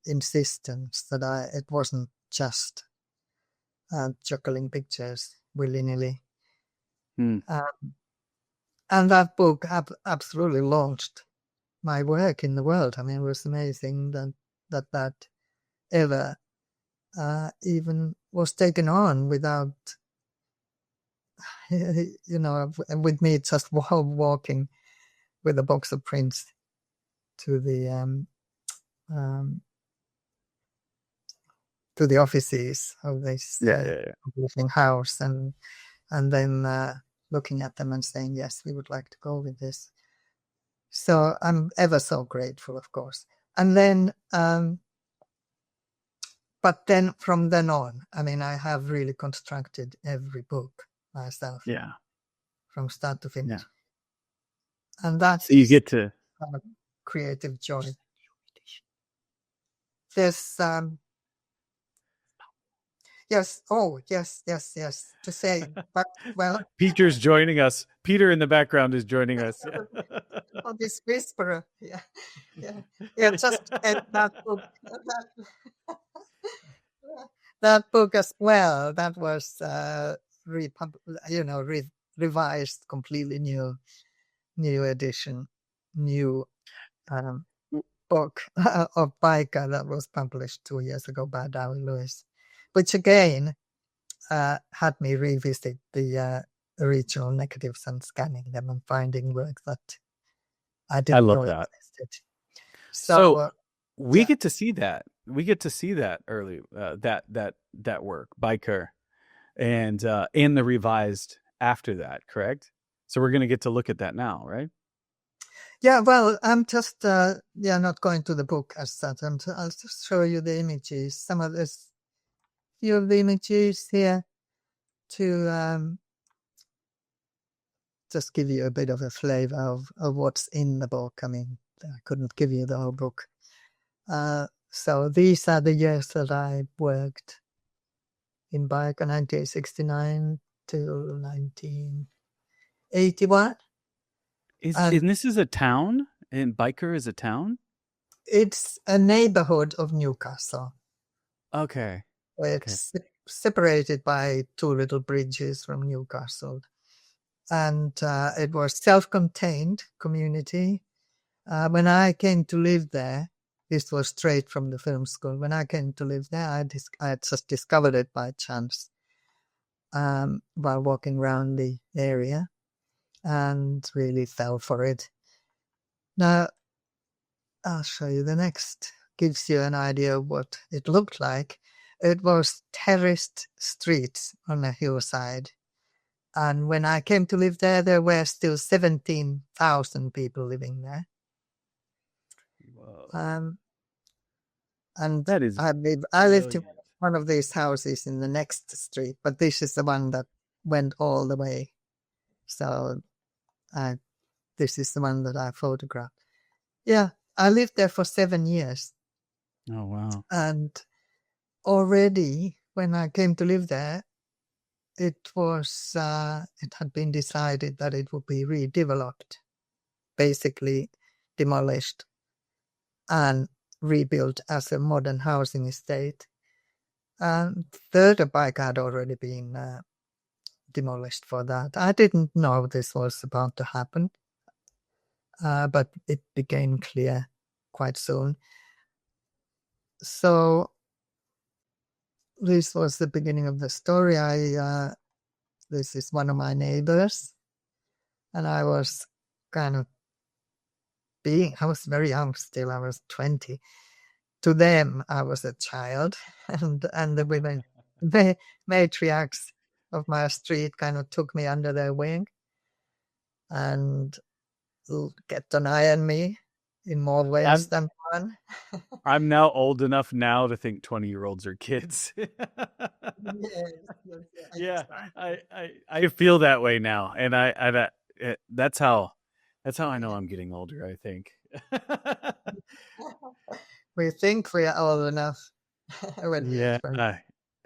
insistence that it wasn't just juggling pictures willy-nilly. And that book absolutely launched my work in the world. I mean, it was amazing that ever even was taken on without, with me just walking with a box of prints to the offices of this publishing house, and then looking at them and saying, yes, we would like to go with this. So I'm ever so grateful, of course. And then, but then from then on, I mean, I have really constructed every book myself. Yeah. From start to finish. Yeah. And that's so you get to creative joy. There's yes. Oh, yes. To say, but well, Peter's joining us. Peter in the background is joining us. Oh, this whisperer. Yeah. Just that book. That book as well. That was revised, completely new edition, new book of Byker that was published 2 years ago by Darwin Lewis, which again had me revisit the original negatives and scanning them and finding work that I didn't know existed. So we get to see that. We get to see that early that work, Byker, and in the revised after that, correct? So we're going to get to look at that now, right? Yeah, well, I'm just not going to the book as such. I'll just show you the images. Some of this, few of the images here to just give you a bit of a flavor of what's in the book. I mean, I couldn't give you the whole book. So these are the years that I worked in Byker, 1969 to 1981. And this is a town? And Byker is a town? It's a neighborhood of Newcastle. Okay. It's separated by two little bridges from Newcastle. And it was self-contained community. When I came to live there, this was straight from the film school. When I came to live there, I had just discovered it by chance while walking around the area and really fell for it. Now, I'll show you the next. Gives you an idea of what it looked like. It was terraced streets on a hillside. And when I came to live there were still 17,000 people living there. Whoa. And that is I lived in one of these houses in the next street, but this is the one that went all the way. So this is the one that I photographed. Yeah, I lived there for 7 years. Oh, wow. And already when I came to live there, it had been decided that it would be redeveloped, basically demolished and rebuilt as a modern housing estate. And further Byker had already been demolished for that. I didn't know this was about to happen, but it became clear quite soon. So this was the beginning of the story. This is one of my neighbors, and I was I was very young still. I was 20. To them, I was a child, and the women, the matriarchs of my street kind of took me under their wing and kept an eye on me in more ways than one. I'm now old enough now to think 20-year-olds are kids. Yeah, I feel that way now, and that's how I know I'm getting older, I think. We think we are old enough.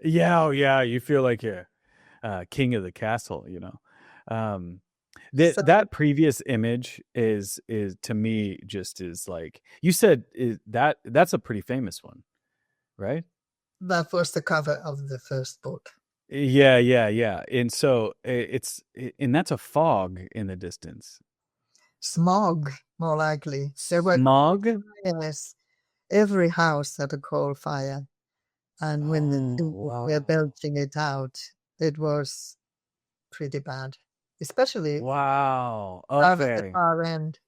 Yeah, you feel like a king of the castle, you know. That previous image is to me just is like you said, that's a pretty famous one, right? That was the cover of the first book. Yeah. And so and that's a fog in the distance. Smog, more likely. Smog? Yes. Every house had a coal fire. And when we were belching it out, it was pretty bad. Especially wow. at the far end.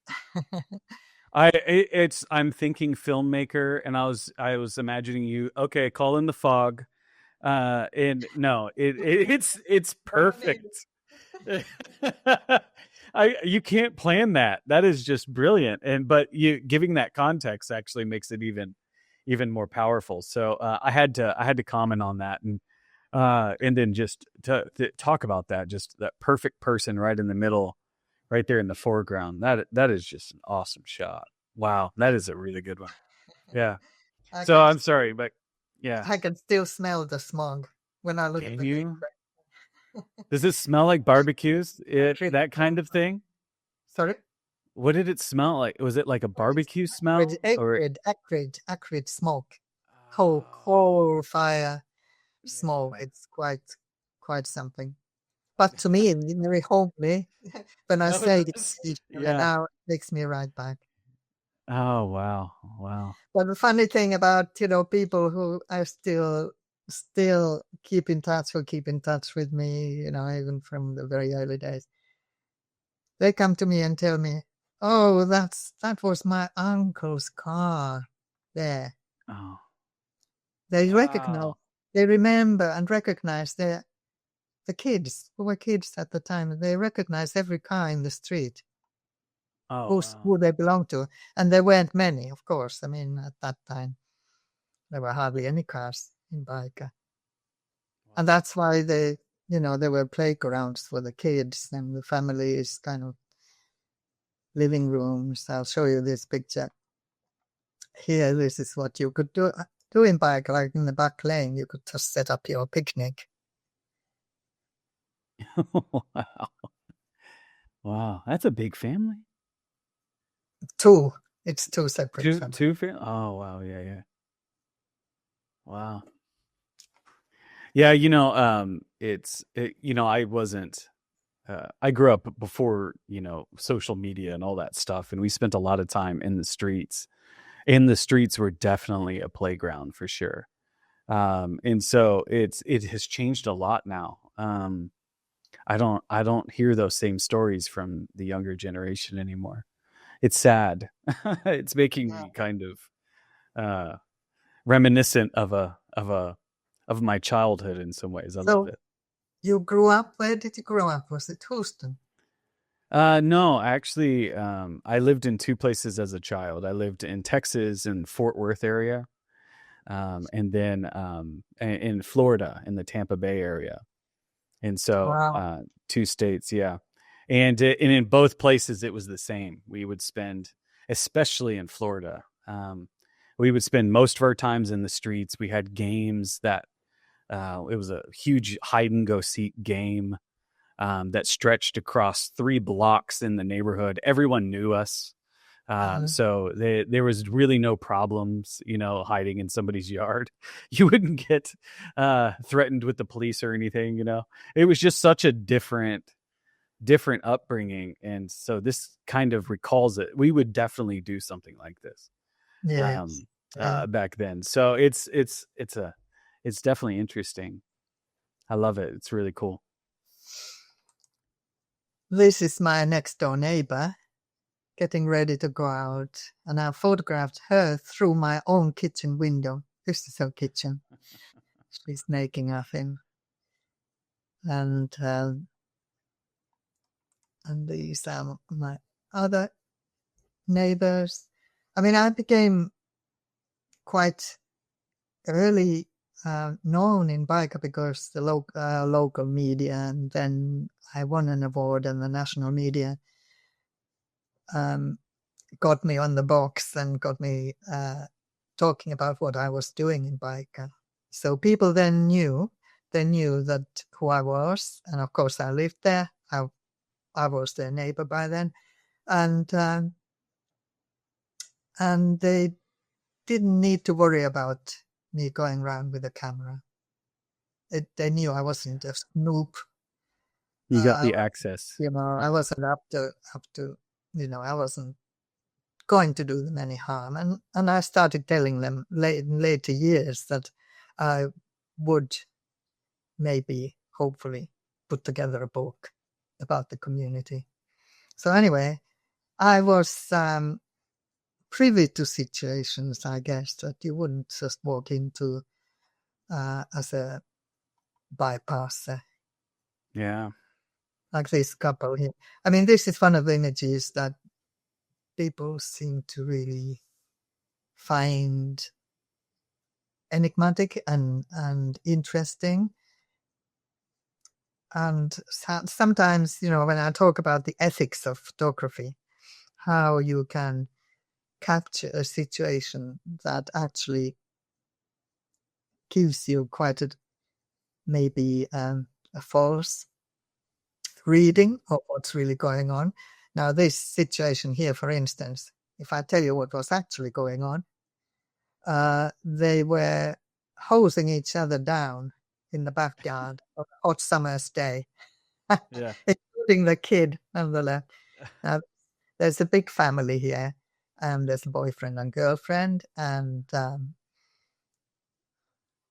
I'm thinking filmmaker, and I was imagining you, okay, call in the fog. And no, it's perfect. You can't plan that. That is just brilliant. But you giving that context actually makes it even more powerful. So I had to comment on that, and then just to talk about that, just that perfect person right in the middle, right there in the foreground. That is just an awesome shot. Wow, that is a really good one. Yeah. So I'm sorry, but yeah, I can still smell the smog when I look at you. Does it smell like barbecues? That kind of thing? Sorry? What did it smell like? Was it like a barbecue smell? Acrid smoke. Coal fire smoke. It's quite something. But to me, it's very homely. When I say it's now it takes me right back. Oh, wow. But the funny thing about, people who I still keep in touch with me, even from the very early days. They come to me and tell me, "Oh, that was my uncle's car there." Oh. They recognize, they remember and recognize the kids who were kids at the time. They recognize every car in the street. Oh, wow. who they belonged to. And there weren't many, of course. I mean, at that time, there were hardly any cars in Byker. And that's why there were playgrounds for the kids and the families, kind of living rooms. I'll show you this picture. Here, this is what you could do in Byker, like in the back lane. You could just set up your picnic. Wow. Wow. That's a big family. Two. It's two separate families. Two families? Oh, wow. Yeah, yeah. Wow. Yeah, I wasn't, I grew up before, social media and all that stuff. And we spent a lot of time in the streets. And the streets were definitely a playground for sure. And so it has changed a lot now. I don't hear those same stories from the younger generation anymore. It's sad. It's making me kind of reminiscent of my childhood in some ways. I love it. You grew up? Where did you grow up? Was it Houston? No, actually, I lived in two places as a child. I lived in Texas in Fort Worth area, and then in Florida in the Tampa Bay area. And so, Wow. two states, yeah. And in both places, it was the same. We would spend, especially in Florida, we would spend most of our times in the streets. We had games that it was a huge hide and go seek game that stretched across 3 blocks in the neighborhood. Everyone knew us. So there was really no problems, hiding in somebody's yard. You wouldn't get threatened with the police or anything, It was just such a different upbringing. And so this kind of recalls it. We would definitely do something like this back then. So it's definitely interesting. I love it. It's really cool. This is my next door neighbor getting ready to go out, and I photographed her through my own kitchen window. This is her kitchen. She's making a thing. And these are my other neighbors. I mean, I became quite early known in Byker because the local media, and then I won an award, and the national media got me on the box and got me talking about what I was doing in Byker. So people then knew that who I was, and of course I lived there. I was their neighbor by then, and they didn't need to worry about me going around with a camera. They knew I wasn't a snoop. You got the access. I wasn't up to. I wasn't going to do them any harm, and I started telling them in later years that I would maybe, hopefully, put together a book about the community. So anyway, I was privy to situations, I guess, that you wouldn't just walk into as a bypasser. Yeah. Like this couple here. I mean, this is one of the images that people seem to really find enigmatic and interesting. And sometimes, when I talk about the ethics of photography, how you can capture a situation that actually gives you quite maybe a false reading of what's really going on. Now, this situation here, for instance, if I tell you what was actually going on, they were hosing each other down in the backyard on a hot summer's day, Yeah. including the kid on the left. Now, there's a big family here, and there's a boyfriend and girlfriend, and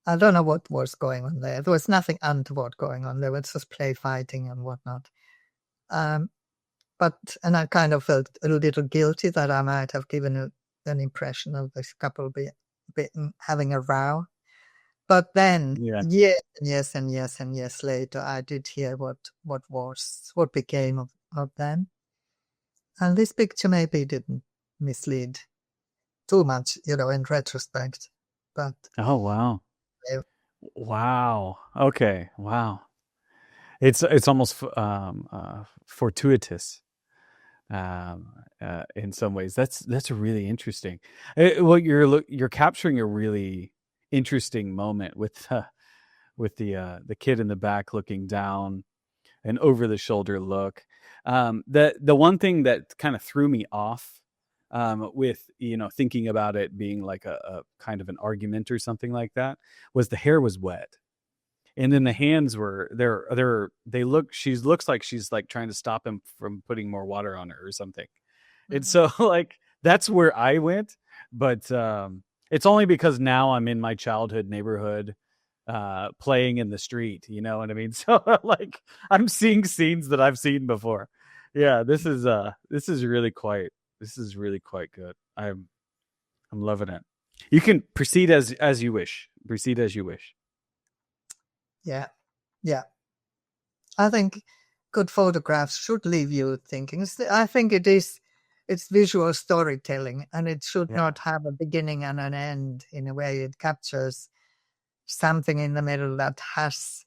I don't know what was going on there. There was nothing untoward going on. There was just play fighting and whatnot. And I kind of felt a little guilty that I might have given an impression of this couple having a row. But then, years later, I did hear what became of them. And this picture maybe didn't mislead too much, in retrospect. But Oh, wow. uh, Wow. Okay. Wow. It's almost fortuitous in some ways. That's really interesting. Well, you're capturing a really interesting moment with the kid in the back looking down, an over the shoulder look. The one thing that kind of threw me off with thinking about it being like a kind of an argument or something like that was the hair was wet. And then the hands were she looks like she's like trying to stop him from putting more water on her or something. And so like that's where I went, but it's only because now I'm in my childhood neighborhood playing in the street, you know what I mean? So like I'm seeing scenes that I've seen before. Yeah, this is really quite good. I'm loving it. You can proceed as you wish. Proceed as you wish. Yeah. I think good photographs should leave you thinking. I think it's visual storytelling, and it should not have a beginning and an end. In a way, it captures something in the middle that has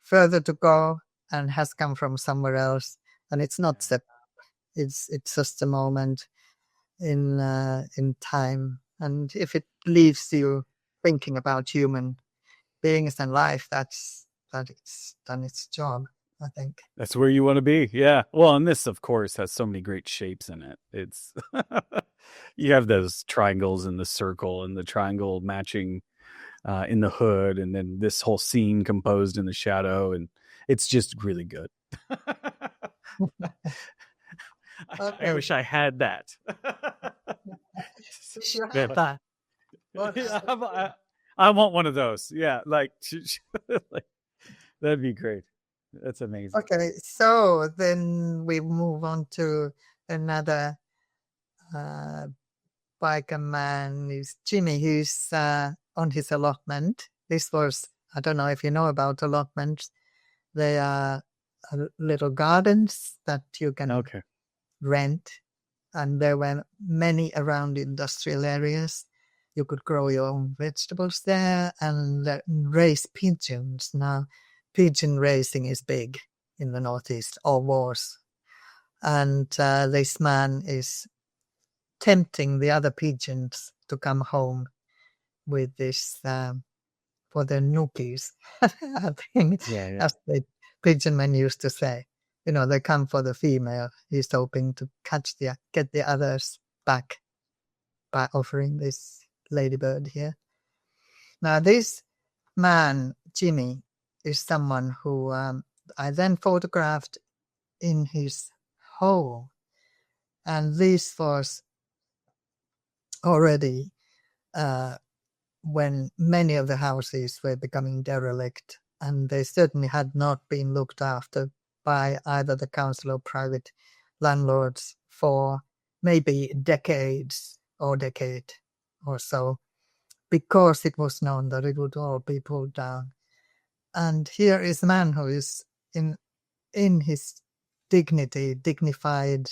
further to go and has come from somewhere else, and it's not set up. It's just a moment in time, and if it leaves you thinking about human beings and life, it's done its job, I think. That's where you want to be. Yeah. Well, and this, of course, has so many great shapes in it. It's you have those triangles and the circle and the triangle matching in the hood, and then this whole scene composed in the shadow, and it's just really good. I wish I had that. Sure have that. I want one of those. Yeah, like that'd be great. That's amazing. Okay, so then we move on to another biker man, is Jimmy, who's on his allotment. This was, I don't know if you know about allotments. They are little gardens that you can rent, and there were many around industrial areas. You could grow your own vegetables there and raise pigeons. Now, pigeon raising is big in the Northeast, or was. And this man is tempting the other pigeons to come home with this for their nookies. I think as the pigeon men used to say. They come for the female. He's hoping to get the others back by offering this ladybird here. Now, this man, Jimmy, is someone who I then photographed in his home. And this was already when many of the houses were becoming derelict, and they certainly had not been looked after by either the council or private landlords for maybe decade or so, because it was known that it would all be pulled down. And here is a man who is in his dignity, dignified,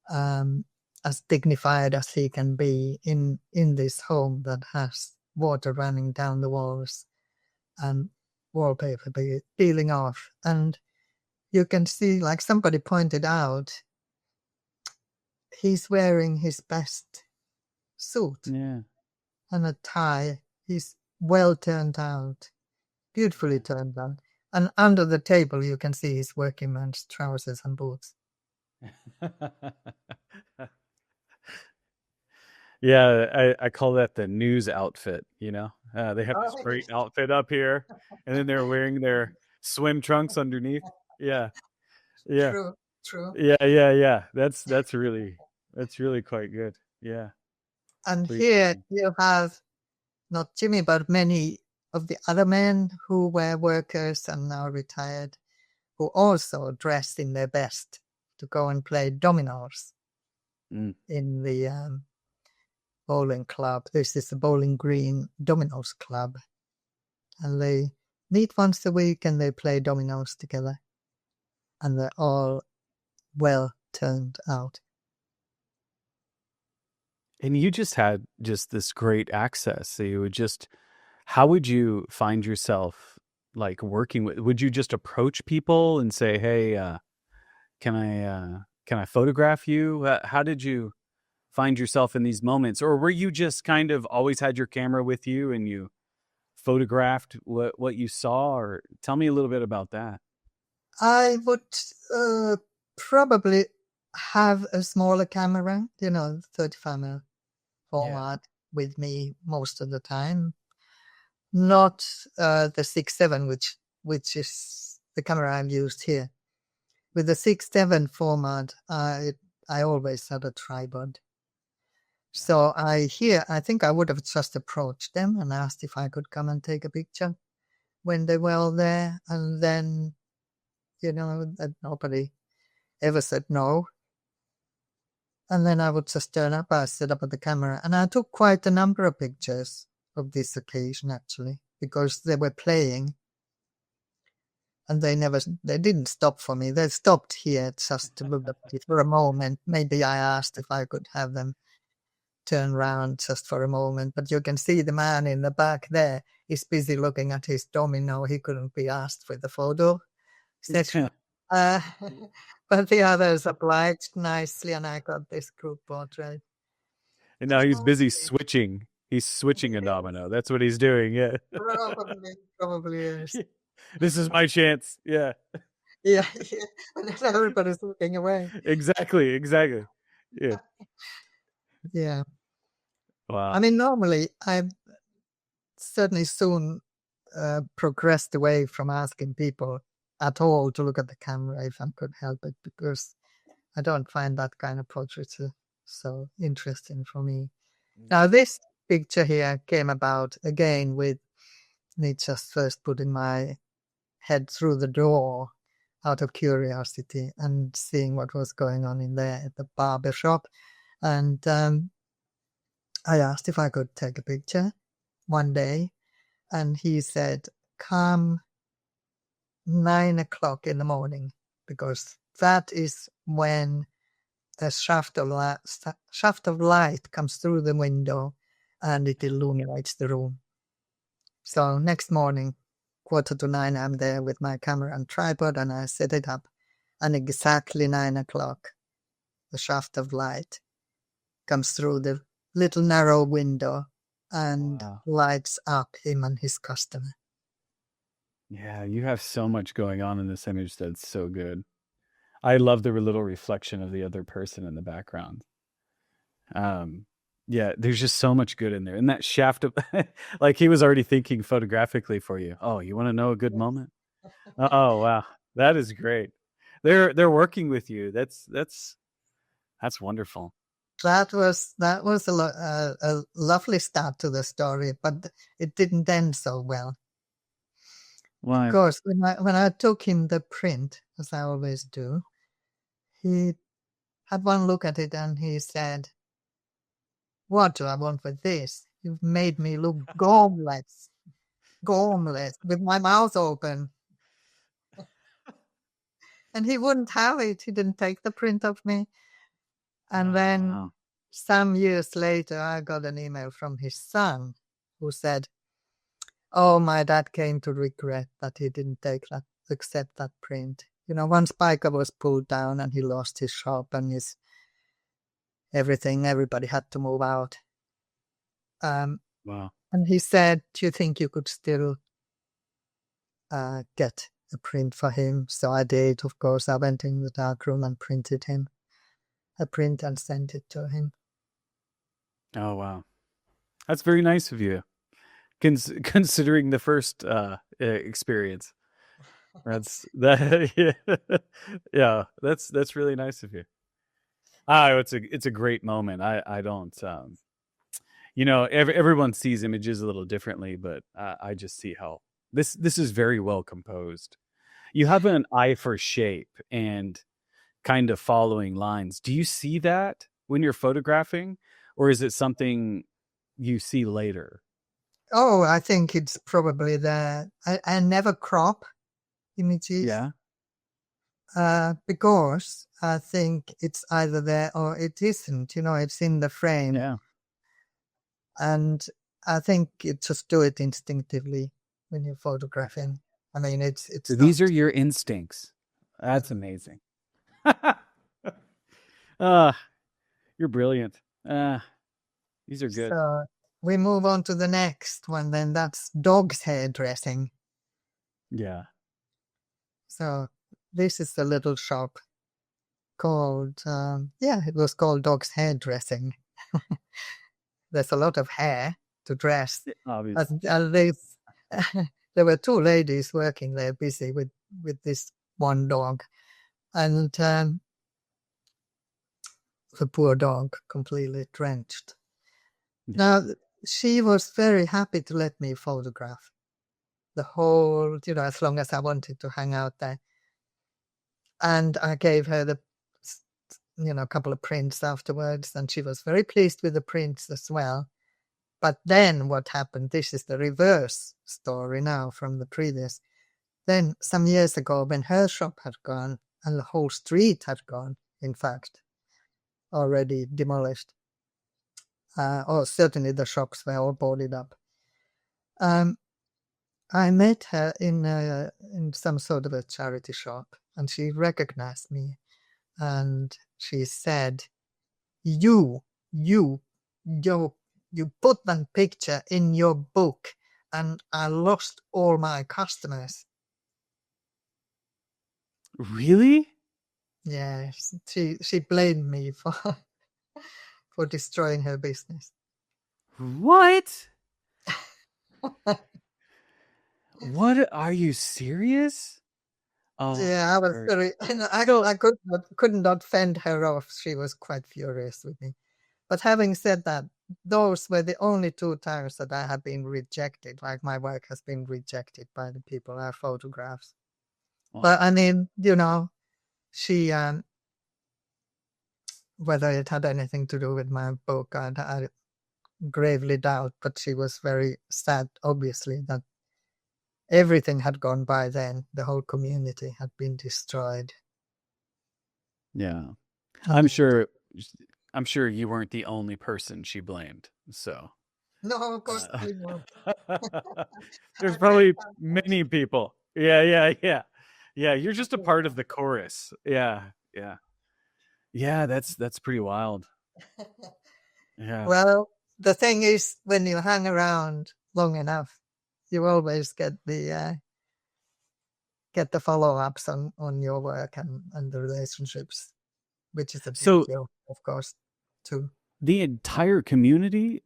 as dignified as he can be in this home that has water running down the walls and wallpaper peeling off. And you can see, like somebody pointed out, he's wearing his best suit and a tie. He's well turned out, beautifully turned out. And under the table, you can see his working man's trousers and boots. Yeah, I call that the news outfit. They have this great outfit up here, and then they're wearing their swim trunks underneath. Yeah. True. Yeah. That's really quite good. Yeah. And here you have not Jimmy, but many of the other men who were workers and now retired, who also dressed in their best to go and play dominoes in the bowling club. This is the Bowling Green Dominoes Club. And they meet once a week and they play dominoes together. And they're all well turned out. And you just had just this great access. So you would just, how would you find yourself like working with, would you just approach people and say, hey, can I photograph you? How did you find yourself in these moments? Or were you just kind of always had your camera with you and you photographed what you saw? Or tell me a little bit about that. I would probably have a smaller camera, 35mm format with me most of the time. Not the 6.7, which is the camera I've used here. With the 6.7 format, I always had a tripod. So I think I would have just approached them and asked if I could come and take a picture when they were there. And then, that nobody ever said no. And then I would just turn up, I set up the camera. And I took quite a number of pictures of this occasion, actually, because they were playing. And they didn't stop for me. They stopped here just to look at it for a moment. Maybe I asked if I could have them turn around just for a moment. But you can see the man in the back there is busy looking at his domino. He couldn't be asked for the photo. But the others obliged nicely, and I got this group portrait. And now he's busy switching. He's switching a domino. That's what he's doing. Yeah. Probably is. This is my chance. Yeah. Yeah. And then everybody's looking away. Exactly. Yeah. Yeah. Wow. I mean, normally I certainly soon progressed away from asking people at all to look at the camera if I could help it, because I don't find that kind of portrait so interesting for me. Now, this picture here came about again with me just first putting my head through the door out of curiosity and seeing what was going on in there at the barber shop. And I asked if I could take a picture one day, and he said, come 9 o'clock in the morning, because that is when a shaft of light comes through the window and it illuminates the room. So next morning, 8:45, I'm there with my camera and tripod, and I set it up, and exactly 9 o'clock, the shaft of light comes through the little narrow window and lights up him and his customer. Yeah, you have so much going on in this image that's so good. I love the little reflection of the other person in the background. Yeah, there's just so much good in there. And that shaft of like he was already thinking photographically for you. Oh, you want to know a good moment? Oh, wow. That is great. They're working with you. That's wonderful. That was a lovely start to the story, but it didn't end so well. Why? Of course, when I took him the print, as I always do, he had one look at it and he said, "What do I want with this? You've made me look gormless with my mouth open." And he wouldn't have it. He didn't take the print of me. And then some years later, I got an email from his son who said, "Oh, my dad came to regret that he didn't accept that print. Once Byker was pulled down and he lost his shop and his everything, everybody had to move out." Wow. And he said, "Do you think you could still get a print for him?" So I did, of course. I went in the darkroom and printed him a print and sent it to him. Oh, wow. That's very nice of you. Considering the first experience. That's yeah, that's really nice of you. It's a great moment. I don't everyone sees images a little differently, but I just see how this is very well composed. You have an eye for shape and kind of following lines. Do you see that when you're photographing, or is it something you see later? Oh, I think it's probably there. I never crop images. Yeah. because I think it's either there or it isn't. It's in the frame. Yeah. And I think you just do it instinctively when you're photographing. I mean, it's So these not, are your instincts. That's amazing. You're brilliant. These are good. So we move on to the next one then. That's dog's hairdressing. Yeah. So this is a little shop called, it was called Dog's Hairdressing. There's a lot of hair to dress. Obviously. There were two ladies working there busy with this one dog. And the poor dog completely drenched. Yeah. Now, she was very happy to let me photograph the whole, as long as I wanted to hang out there. And I gave her the, couple of prints afterwards, and she was very pleased with the prints as well. But then what happened, this is the reverse story now from the previous. Then some years ago, when her shop had gone, and the whole street had gone, in fact, already demolished, or certainly the shops were all boarded up. I met her in some sort of a charity shop, and she recognized me, and she said, you put that picture in your book, and I lost all my customers. Really? Yes, she blamed me for destroying her business. What? What? Are you serious? Oh, yeah, I was very. I could not fend her off. She was quite furious with me. But having said that, those were the only 2 times that I have been rejected. Like my work has been rejected by the people I photographed. Wow. But I mean, she, whether it had anything to do with my book, I gravely doubt. But she was very sad, obviously, that everything had gone by then. The whole community had been destroyed. Yeah. I'm sure you weren't the only person she blamed. So No, of course not. there's probably many people. Yeah. You're just a part of the chorus. Yeah. That's pretty wild. Yeah. Well, the thing is, when you hang around long enough, you always get the follow-ups on your work and the relationships, which is a big deal, of course, too. The entire community,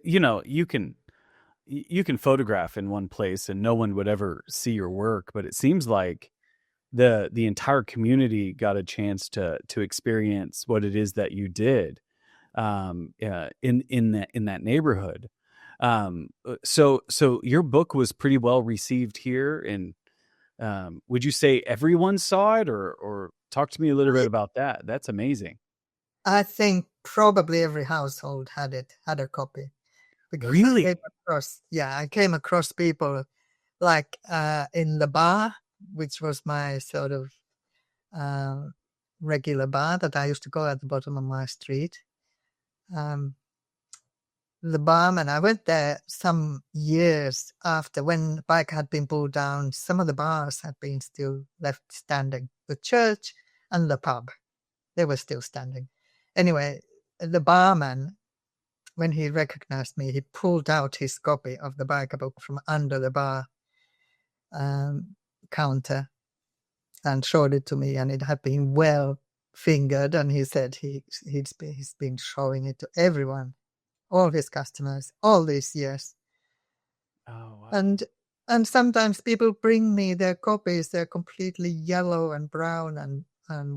you can photograph in one place and no one would ever see your work, but it seems like the entire community got a chance to experience what it is that you did in that neighborhood. So your book was pretty well received here, and would you say everyone saw it, or talk to me a little bit about that? That's amazing. I think probably every household had a copy. Because really? I came across people like in the bar, which was my sort of regular bar that I used to go at the bottom of my street. The barman, I went there some years after when Byker had been pulled down. Some of the bars had been still left standing. The church and the pub, they were still standing. Anyway, the barman, when he recognized me, he pulled out his copy of the Byker book from under the bar counter and showed it to me, and it had been well fingered, and he said he's been showing it to everyone, all his customers, all these years. Oh, wow. And sometimes people bring me their copies, they're completely yellow and brown and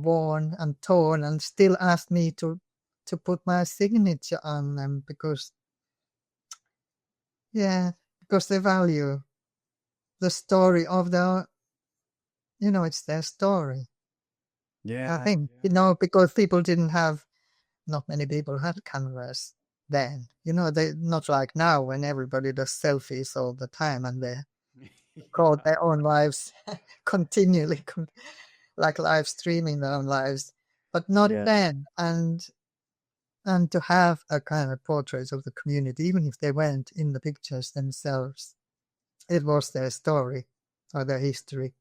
worn and torn, and still ask me to put my signature on them because they value the story of it's their story. Yeah. I think, because not many people had cameras then. They not like now when everybody does selfies all the time and they record their own lives continually. like live streaming their own lives, but not Yeah. then. And to have a kind of portrait of the community, even if they weren't in the pictures themselves, it was their story or their history.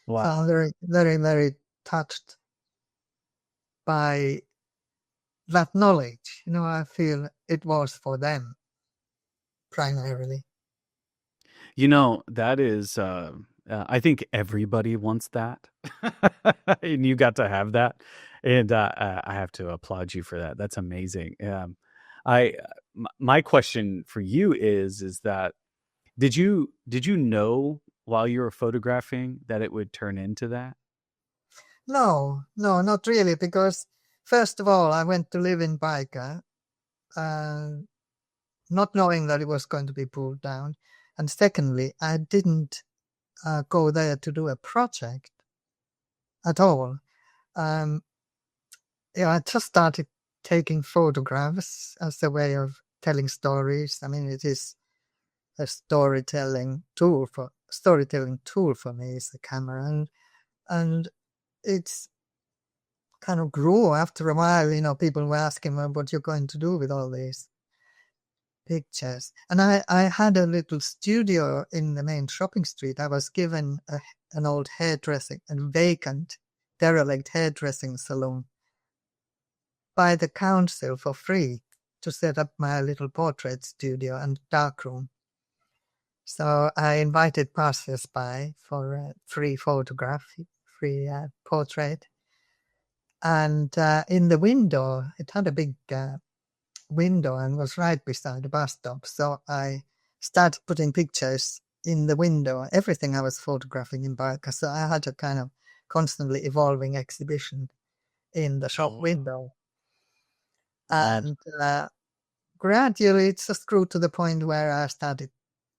Wow. So I'm very, very, very touched by that knowledge. I feel it was for them primarily. That is, I think everybody wants that. And you got to have that. And I have to applaud you for that. That's amazing. My question for you is that did you know while you were photographing that it would turn into that? No, not really, because first of all, I went to live in Byker, not knowing that it was going to be pulled down. And secondly, I didn't go there to do a project at all. I just started taking photographs as a way of telling stories. I mean, it is a storytelling tool for me is the camera, and it's kind of grew after a while. People were asking me what you're going to do with all these pictures. And I had a little studio in the main shopping street. I was given an old hairdressing and vacant, derelict hairdressing salon by the council for free to set up my little portrait studio and darkroom. So I invited passers-by for a free photograph, free portrait. And in the window, it had a big window and was right beside the bus stop. So I started putting pictures in the window, everything I was photographing in Byker. So I had a kind of constantly evolving exhibition in the shop window. And gradually it just grew to the point where I started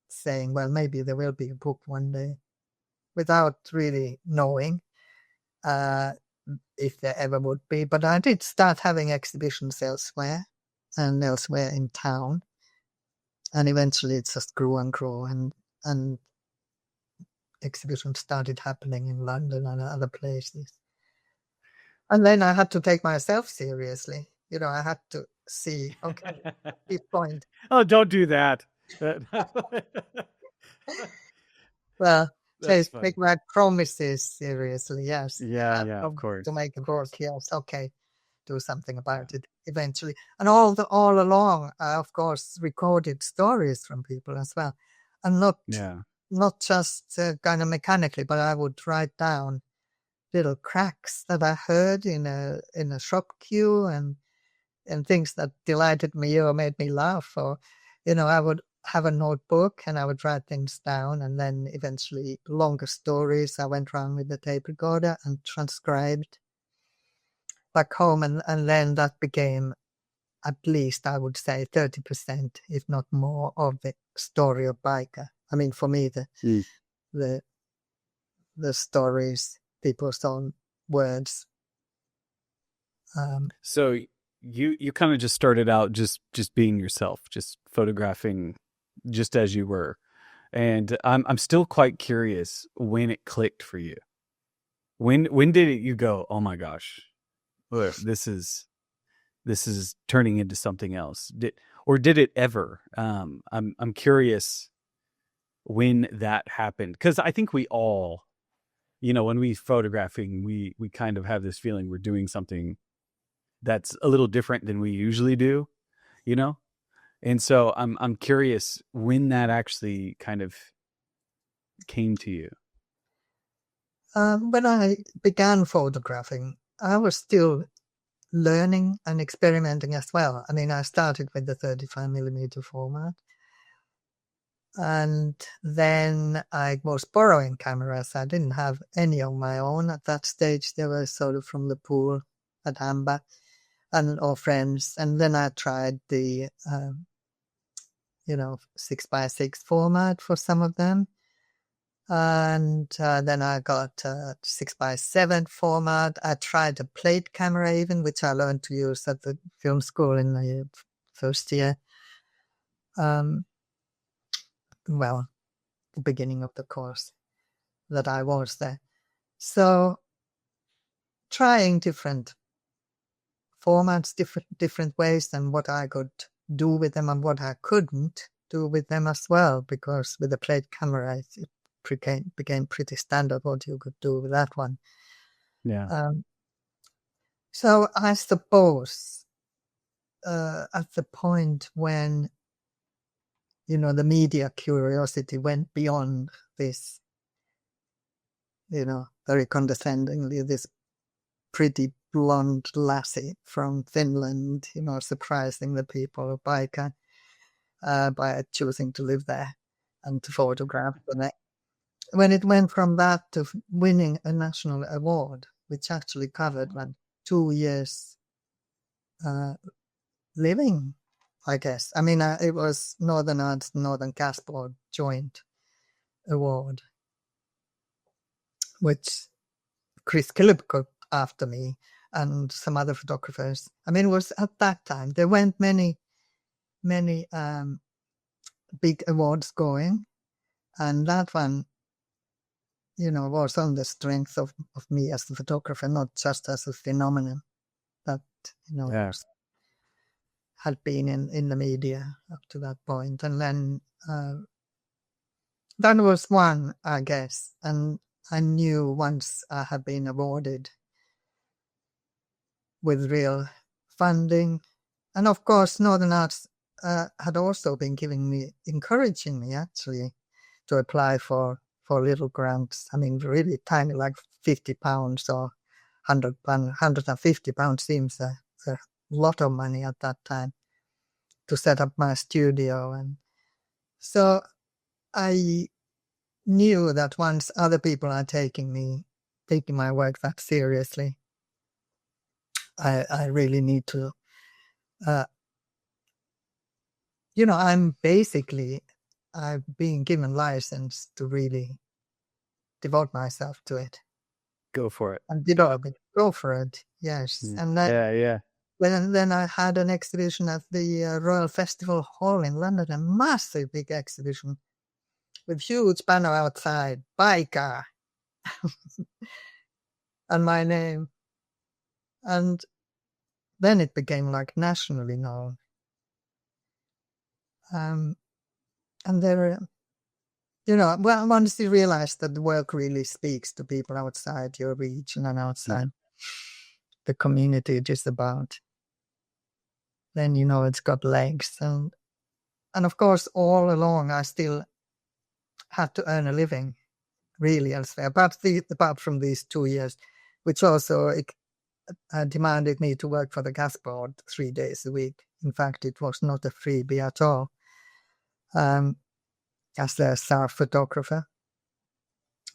saying, well, maybe there will be a book one day, without really knowing if there ever would be. But I did start having exhibitions elsewhere and elsewhere in town. And eventually it just grew and grew, and exhibitions started happening in London and other places. And then I had to take myself seriously. I had to see, okay, this point. Oh, don't do that. Well, take my promises seriously, yes. Yeah, of course. To make it work, yes, okay. Do something about it eventually. And all along, I, of course, recorded stories from people as well. And not just kind of mechanically, but I would write down little cracks that I heard in a shop queue and things that delighted me or made me laugh. Or, I would have a notebook and I would write things down, and then eventually longer stories I went around with the tape recorder and transcribed back home, and then that became at least, I would say, 30%, if not more, of the story of Byker. I mean, for me, the stories, people's own words. So you kind of just started out just being yourself, just photographing just as you were. And I'm still quite curious when it clicked for you. When did you go, oh my gosh, this is turning into something else? Did it ever? I'm curious when that happened, because I think we all, when we photographing, we kind of have this feeling we're doing something that's a little different than we usually do, and so I'm curious when that actually kind of came to you. When I began photographing, I was still learning and experimenting as well. I mean, I started with the 35mm format, and then I was borrowing cameras. I didn't have any of my own at that stage. They were sort of from the pool at Amba or friends. And then I tried the 6x6 format for some of them. And then I got 6x7 format. I tried a plate camera even, which I learned to use at the film school in the first year. The beginning of the course that I was there. So trying different formats, different ways, and what I could do with them and what I couldn't do with them as well, because with the plate camera it became pretty standard what you could do with that one. Yeah. So I suppose at the point when, the media curiosity went beyond this, very condescendingly, this pretty blonde lassie from Finland, surprising the people of Byker by choosing to live there and to photograph them. When it went from that to winning a national award, which actually covered 2 years living, I guess. I mean, it was Northern Arts, Northern Casboard joint award, which Chris Killip got after me and some other photographers. I mean, it was at that time. There weren't many big awards going. And that one, was on the strength of me as a photographer, not just as a phenomenon that, had been in the media up to that point. And then that was one, I guess. And I knew once I had been awarded with real funding. And of course, Northern Arts had also been encouraging me actually to apply for little grants. I mean, really tiny, like £50 or £150 seems a lot of money at that time to set up my studio. And so I knew that once other people are taking my work that seriously, I really need to, I've been given license to really devote myself to it. Go for it. And go for it, yes. And then, then I had an exhibition at the Royal Festival Hall in London, a massive big exhibition with huge banner outside, Byker, and my name. And then it became like nationally known. And there, once you realize that the work really speaks to people outside your region and outside the community it is about, then it's got legs. And of course, all along, I still had to earn a living, really, elsewhere. Apart from these 2 years, which also demanded me to work for the gas board 3 days a week. In fact, it was not a freebie at all. As a star photographer.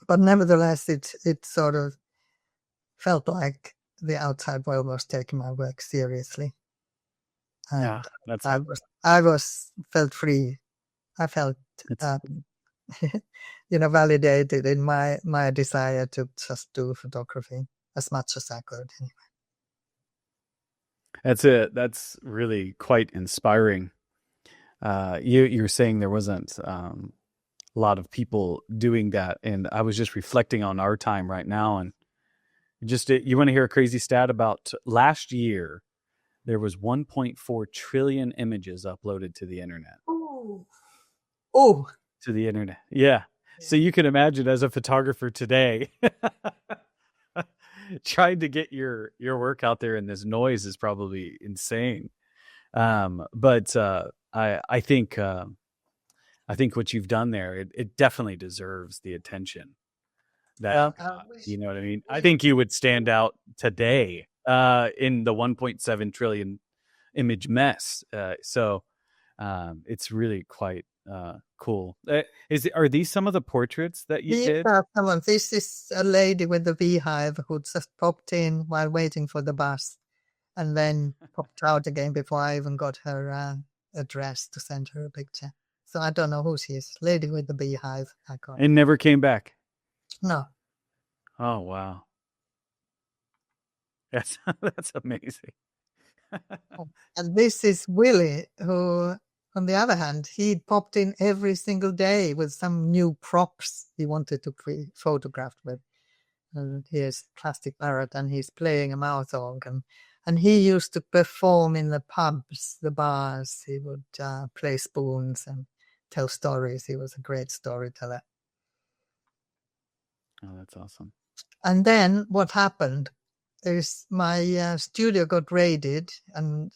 But nevertheless, it sort of felt like the outside world was taking my work seriously. And I felt free. I felt, validated in my desire to just do photography as much as I could. Anyway. That's really quite inspiring. You're saying there wasn't a lot of people doing that, and I was just reflecting on our time right now, and you want to hear a crazy stat about last year? There was 1.4 trillion images uploaded to the internet. Oh, to the internet, yeah. So you can imagine, as a photographer today, trying to get your work out there in this noise is probably insane. But I think what you've done there, it definitely deserves the attention that you know what I mean. I think you would stand out today in the 1.7 trillion image mess. So it's really quite cool. Are these some of the portraits that you did? This is a lady with a beehive who just popped in while waiting for the bus, and then popped out again before I even got her address to send her a picture. So I don't know who she is. Lady with the beehive. And never came back? No. Oh, wow. That's amazing. And this is Willie, who, on the other hand, he popped in every single day with some new props he wanted to be photographed with. And here's Plastic Parrot, and he's playing a mouth organ. And he used to perform in the pubs, the bars. He would play spoons and tell stories. He was a great storyteller. Oh, that's awesome. And then what happened is my studio got raided, and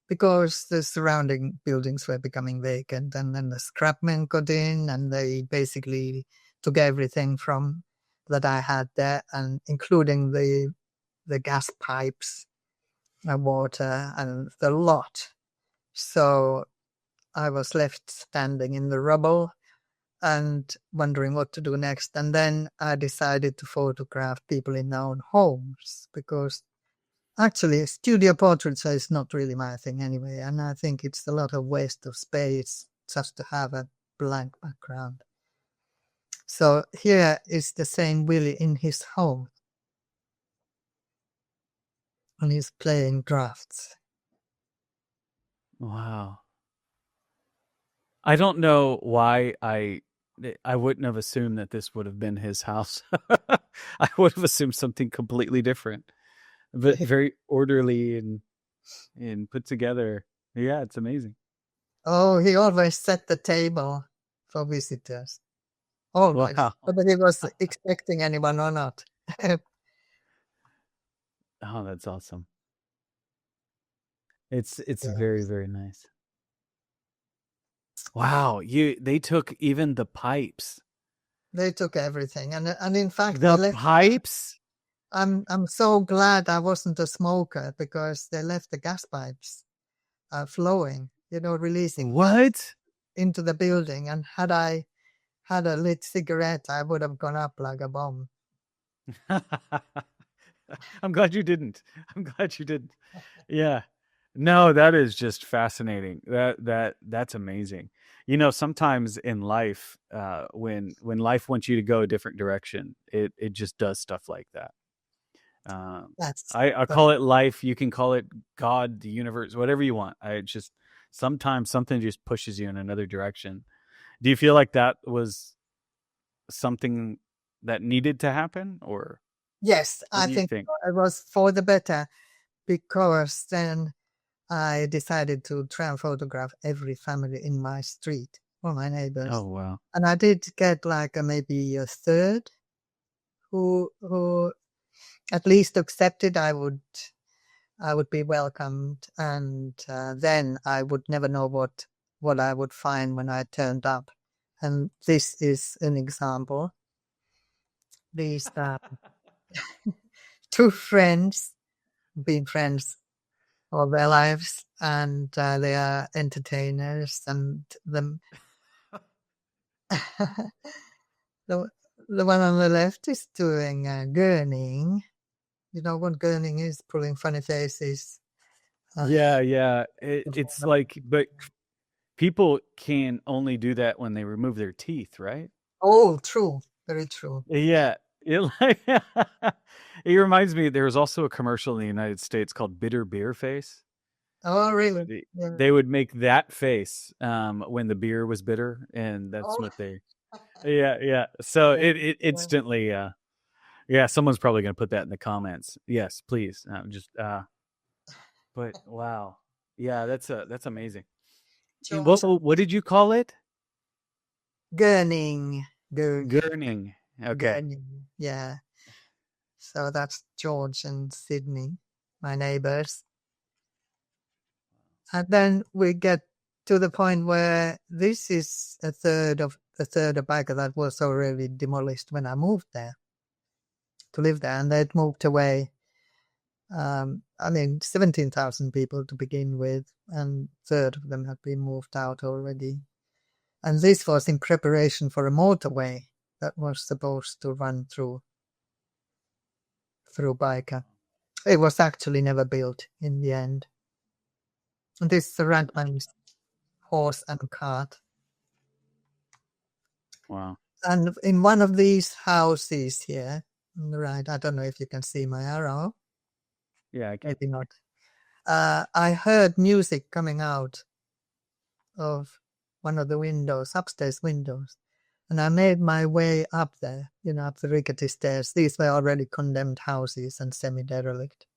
because the surrounding buildings were becoming vacant, and then the scrapmen got in, and they basically took everything from that I had there, and including the gas pipes and water and the lot. So I was left standing in the rubble and wondering what to do next. And then I decided to photograph people in their own homes, because actually studio portraits is not really my thing anyway. And I think it's a lot of waste of space just to have a blank background. So here is the same Willie in his home. And he's playing drafts. Wow. I don't know why I wouldn't have assumed that this would have been his house. I would have assumed something completely different, but very orderly and put together. Yeah, it's amazing. Oh, he always set the table for visitors. Always. Wow. Whether he was expecting anyone or not. Oh, that's awesome. It's Yeah. very, very nice. Wow, they took even the pipes. They took everything, and in fact, The they left. pipes? I'm so glad I wasn't a smoker, because they left the gas pipes flowing, releasing What? into the building. And had I had a lit cigarette, I would have gone up like a bomb. I'm glad you didn't. Yeah. No, that is just fascinating. That's amazing. Sometimes in life, when life wants you to go a different direction, it just does stuff like that. I call it life. You can call it God, the universe, whatever you want. Sometimes something just pushes you in another direction. Do you feel like that was something that needed to happen, or? Yes, I think it was for the better, because then I decided to try and photograph every family in my street, all my neighbors. Oh, wow. And I did get like maybe a third who at least accepted I would be welcomed, and then I would never know what I would find when I turned up. And this is an example. These two friends, been friends all their lives, and they are entertainers, and the one on the left is doing gurning. You know what gurning is? Pulling funny faces. Yeah. It's like, but people can only do that when they remove their teeth, right? Oh, true. Very true. Yeah. It reminds me, there was also a commercial in the United States called Bitter Beer Face. Oh, really? They would make that face when the beer was bitter, and that's what they. Yeah. So it instantly. Yeah, someone's probably going to put that in the comments. Yes, please. But wow, yeah, that's amazing. What did you call it? Gurning. Gurning. Okay. Gurning. Yeah. So that's George and Sydney, my neighbors. And then we get to the point where this is a third of Byker that was already demolished when I moved there to live there, and they'd moved away. 17,000 people to begin with, and a third of them had been moved out already. And this was in preparation for a motorway that was supposed to run through Byker. It was actually never built in the end. And this is the Radman's horse and cart. Wow. And in one of these houses here on the right, I don't know if you can see my arrow. Yeah, I can. Maybe not. I heard music coming out of one of the windows, upstairs windows. And I made my way up there, up the rickety stairs. These were already condemned houses and semi-derelict.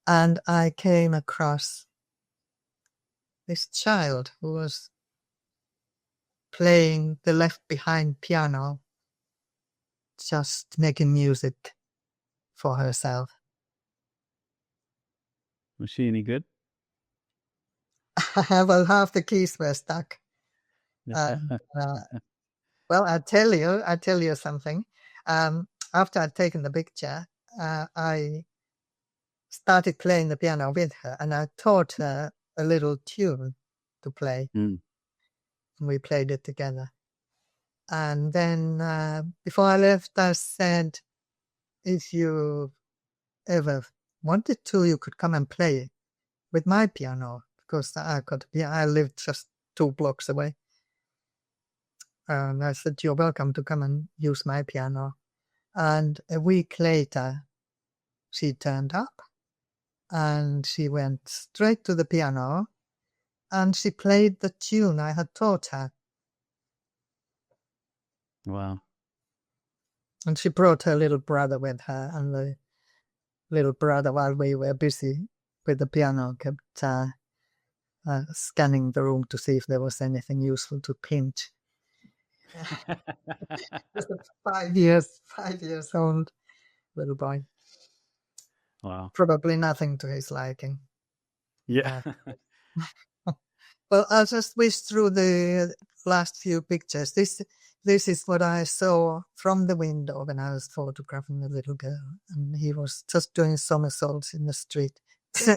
And I came across this child who was playing the left behind piano, just making music for herself. Was she any good? Well, half the keys were stuck. Well, I tell you something. After I'd taken the picture, I started playing the piano with her, and I taught her a little tune to play. And we played it together. And then before I left, I said, if you ever wanted to, you could come and play with my piano, because I lived just 2 blocks away. And I said, you're welcome to come and use my piano. And a week later, she turned up and she went straight to the piano and she played the tune I had taught her. Wow. And she brought her little brother with her, and the little brother, while we were busy with the piano, kept scanning the room to see if there was anything useful to pinch. Just a 5 years old little boy. Wow. Probably nothing to his liking. Yeah. Well, I'll just whiz through the last few pictures. This is what I saw from the window when I was photographing the little girl, and he was just doing somersaults in the street.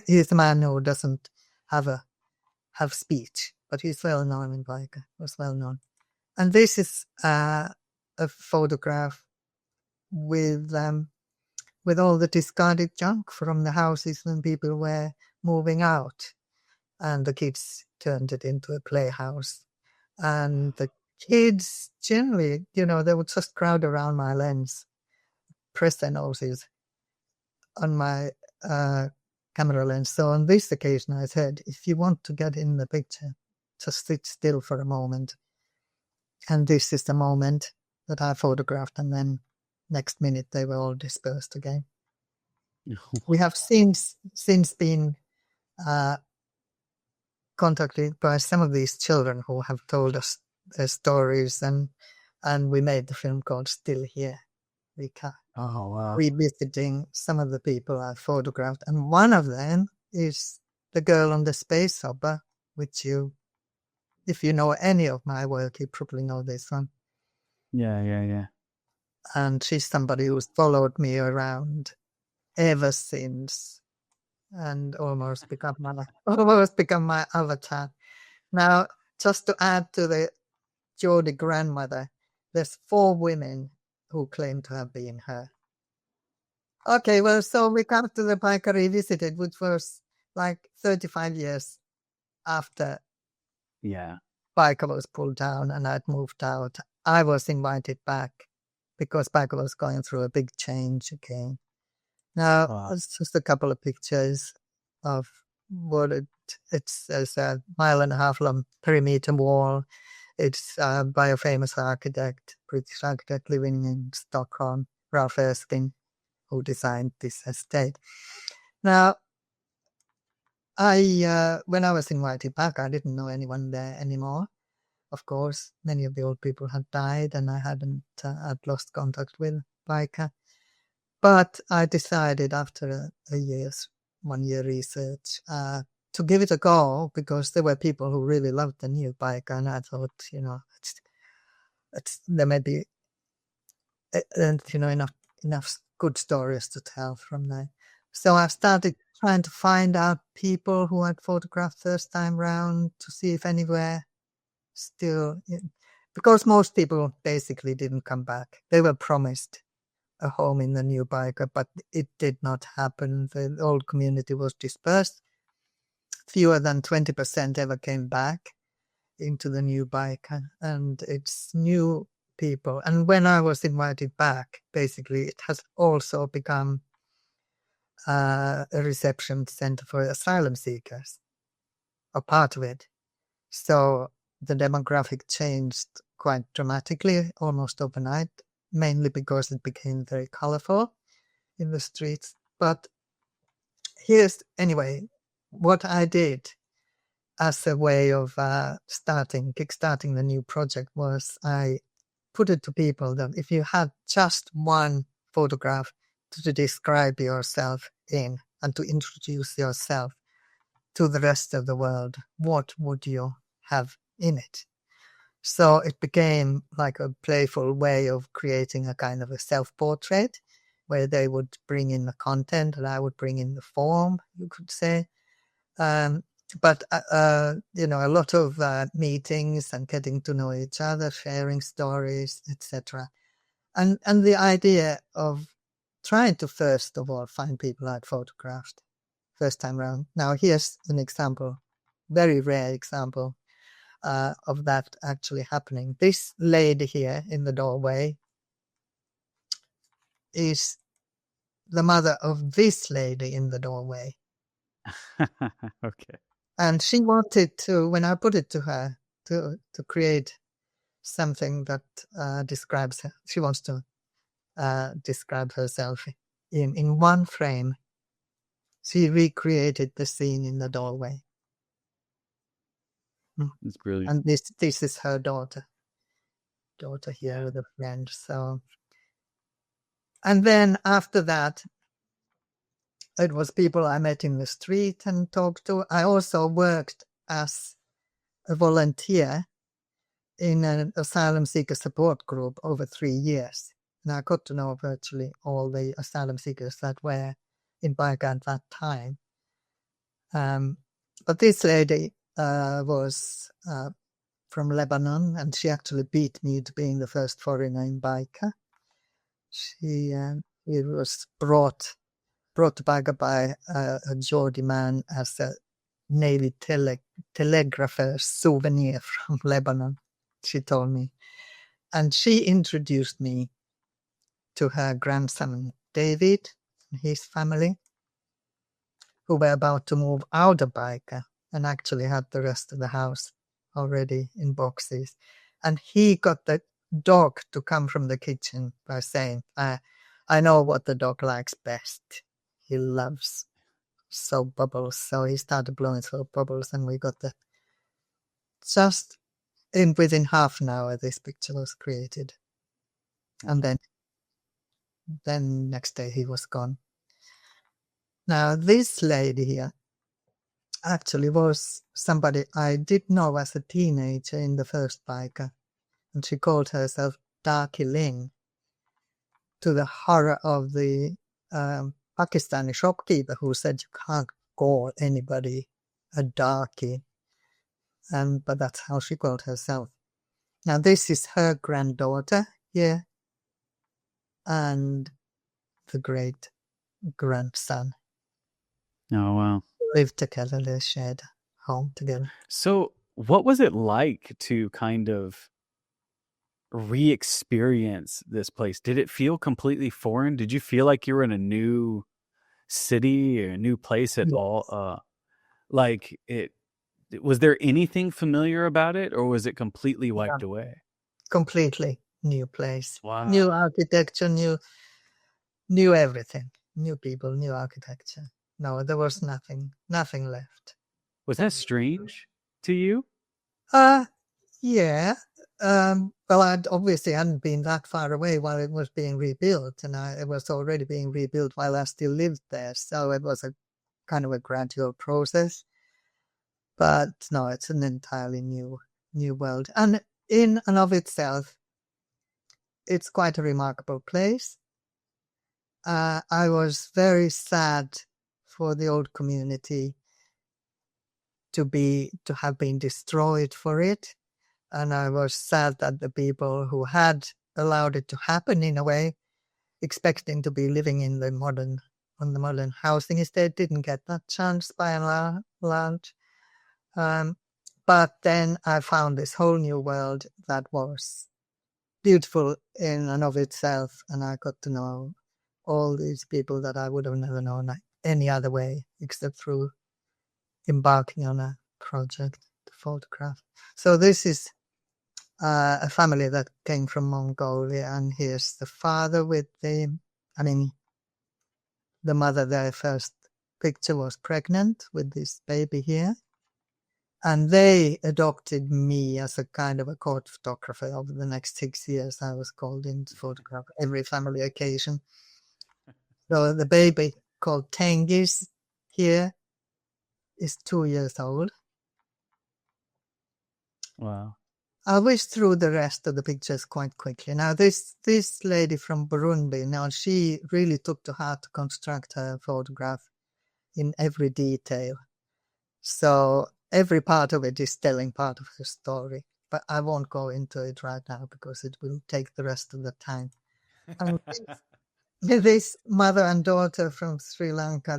He's a man who doesn't have speech, but he's well known in Byker. Was well known. And this is a photograph with all the discarded junk from the houses when people were moving out, and the kids turned it into a playhouse. And the kids generally, they would just crowd around my lens, press their noses on my camera lens. So on this occasion, I said, if you want to get in the picture, just sit still for a moment. And this is the moment that I photographed, and then next minute they were all dispersed again. We have since been contacted by some of these children who have told us their stories, and we made the film called Still Here. Revisiting some of the people I photographed, and one of them is the girl on the space hopper, which if you know any of my work, you probably know this one. Yeah. And she's somebody who's followed me around ever since, and almost become my avatar. Now, just to add to the Geordie grandmother, there's 4 women who claim to have been her. Okay, well, so we come to the Byker Revisited, which was like 35 years after Byker was pulled down and I'd moved out. I was invited back because Byker was going through a big change again. Now, it's just a couple of pictures of what it's a 1.5 mile long perimeter wall. It's by a famous architect, British architect living in Stockholm, Ralph Erskine, who designed this estate. Now, when I was invited back, I didn't know anyone there anymore. Of course, many of the old people had died, and I'd lost contact with Byker. But I decided after a 1 year research to give it a go, because there were people who really loved the new Byker, and I thought, there may be, enough good stories to tell from there. So I started trying to find out people who had photographed first time round to see if anywhere still, because most people basically didn't come back. They were promised a home in the new Byker, but it did not happen. The old community was dispersed. Fewer than 20% ever came back into the new Byker, and it's new people. And when I was invited back, basically it has also become a reception center for asylum seekers, or part of it. So the demographic changed quite dramatically, almost overnight, mainly because it became very colorful in the streets. But here's, anyway, what I did as a way of kickstarting the new project was I put it to people that if you had just one photograph to describe yourself in and to introduce yourself to the rest of the world, what would you have in it? So it became like a playful way of creating a kind of a self-portrait where they would bring in the content and I would bring in the form, you could say. But a lot of meetings and getting to know each other, sharing stories, etc. And the idea of trying to, first of all, find people I'd photographed first time round. Now, here's an example, very rare example of that actually happening. This lady here in the doorway is the mother of this lady in the doorway. Okay. And she wanted to, when I put it to her, to create something that describes her. She wants to describe herself in one frame. She recreated the scene in the doorway. It's brilliant. And this is her daughter here with a friend. So, and then after that, it was people I met in the street and talked to. I also worked as a volunteer in an asylum seeker support group over 3 years. And I got to know virtually all the asylum seekers that were in Byker at that time. But this lady was from Lebanon, and she actually beat me to being the first foreigner in Byker. She was brought to Byker by a Geordie man as a Navy telegrapher's souvenir from Lebanon, she told me. And she introduced me to her grandson, David, and his family, who were about to move out of Byker and actually had the rest of the house already in boxes. And he got the dog to come from the kitchen by saying, I know what the dog likes best. He loves soap bubbles. So he started blowing soap bubbles, and we got that. Just within half an hour, this picture was created. And then next day he was gone. Now, this lady here actually was somebody I did know as a teenager in the first Byker. And she called herself Darky Ling, to the horror of the Pakistani shopkeeper who said you can't call anybody a darky. But that's how she called herself. Now, this is her granddaughter here and the great grandson. Oh, wow. Lived together, they shared home together. So what was it like to kind of re-experience this place? Did it feel completely foreign? Did you feel like you were in a new city or a new place at all? Was there anything familiar about it, or was it completely wiped away? Completely new place. Wow. New architecture, new everything. New people, new architecture. No, there was nothing left. Was that strange to you? Yeah. Well, I obviously hadn't been that far away while it was being rebuilt, and it was already being rebuilt while I still lived there. So it was a kind of a gradual process. But no, it's an entirely new world. And in and of itself, it's quite a remarkable place. I was very sad for the old community to have been destroyed for it. And I was sad that the people who had allowed it to happen in a way, expecting to be living in the modern housing estate, didn't get that chance by and large. But then I found this whole new world that was beautiful in and of itself, and I got to know all these people that I would have never known any other way except through embarking on a project to photograph. So this is a family that came from Mongolia, and here's the father with the mother. Their first picture was pregnant with this baby here, and they adopted me as a kind of a court photographer. Over the next 6 years, I was called in to photograph every family occasion. So the baby, called Tengiz here, is 2 years old. Wow. I'll whiz through the rest of the pictures quite quickly. Now, this lady from Burundi, now she really took to heart to construct her photograph in every detail. So every part of it is telling part of her story. But I won't go into it right now because it will take the rest of the time. And this mother and daughter from Sri Lanka,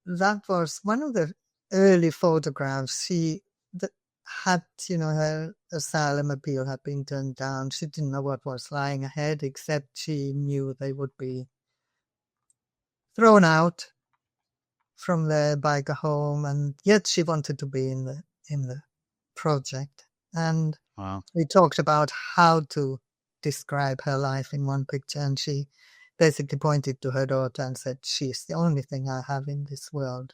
that was one of the early photographs. She had, her asylum appeal had been turned down. She didn't know what was lying ahead, except she knew they would be thrown out from the Byker home, and yet she wanted to be in the project. And Wow. we talked about how to describe her life in one picture, and she basically pointed to her daughter and said, "She's the only thing I have in this world."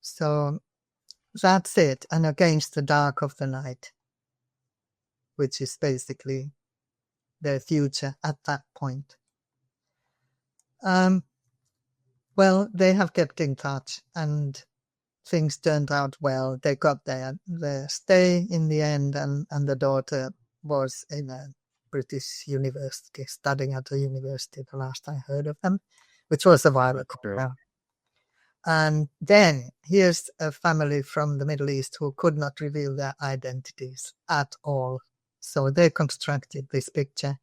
So that's it. And Against the Dark of the Night, which is basically their future at that point. Well, they have kept in touch, and things turned out well. They got their stay in the end, and the daughter was in a British university, studying at a university, the last I heard of them, which was a while ago. True. And then here's a family from the Middle East who could not reveal their identities at all. So they constructed this picture.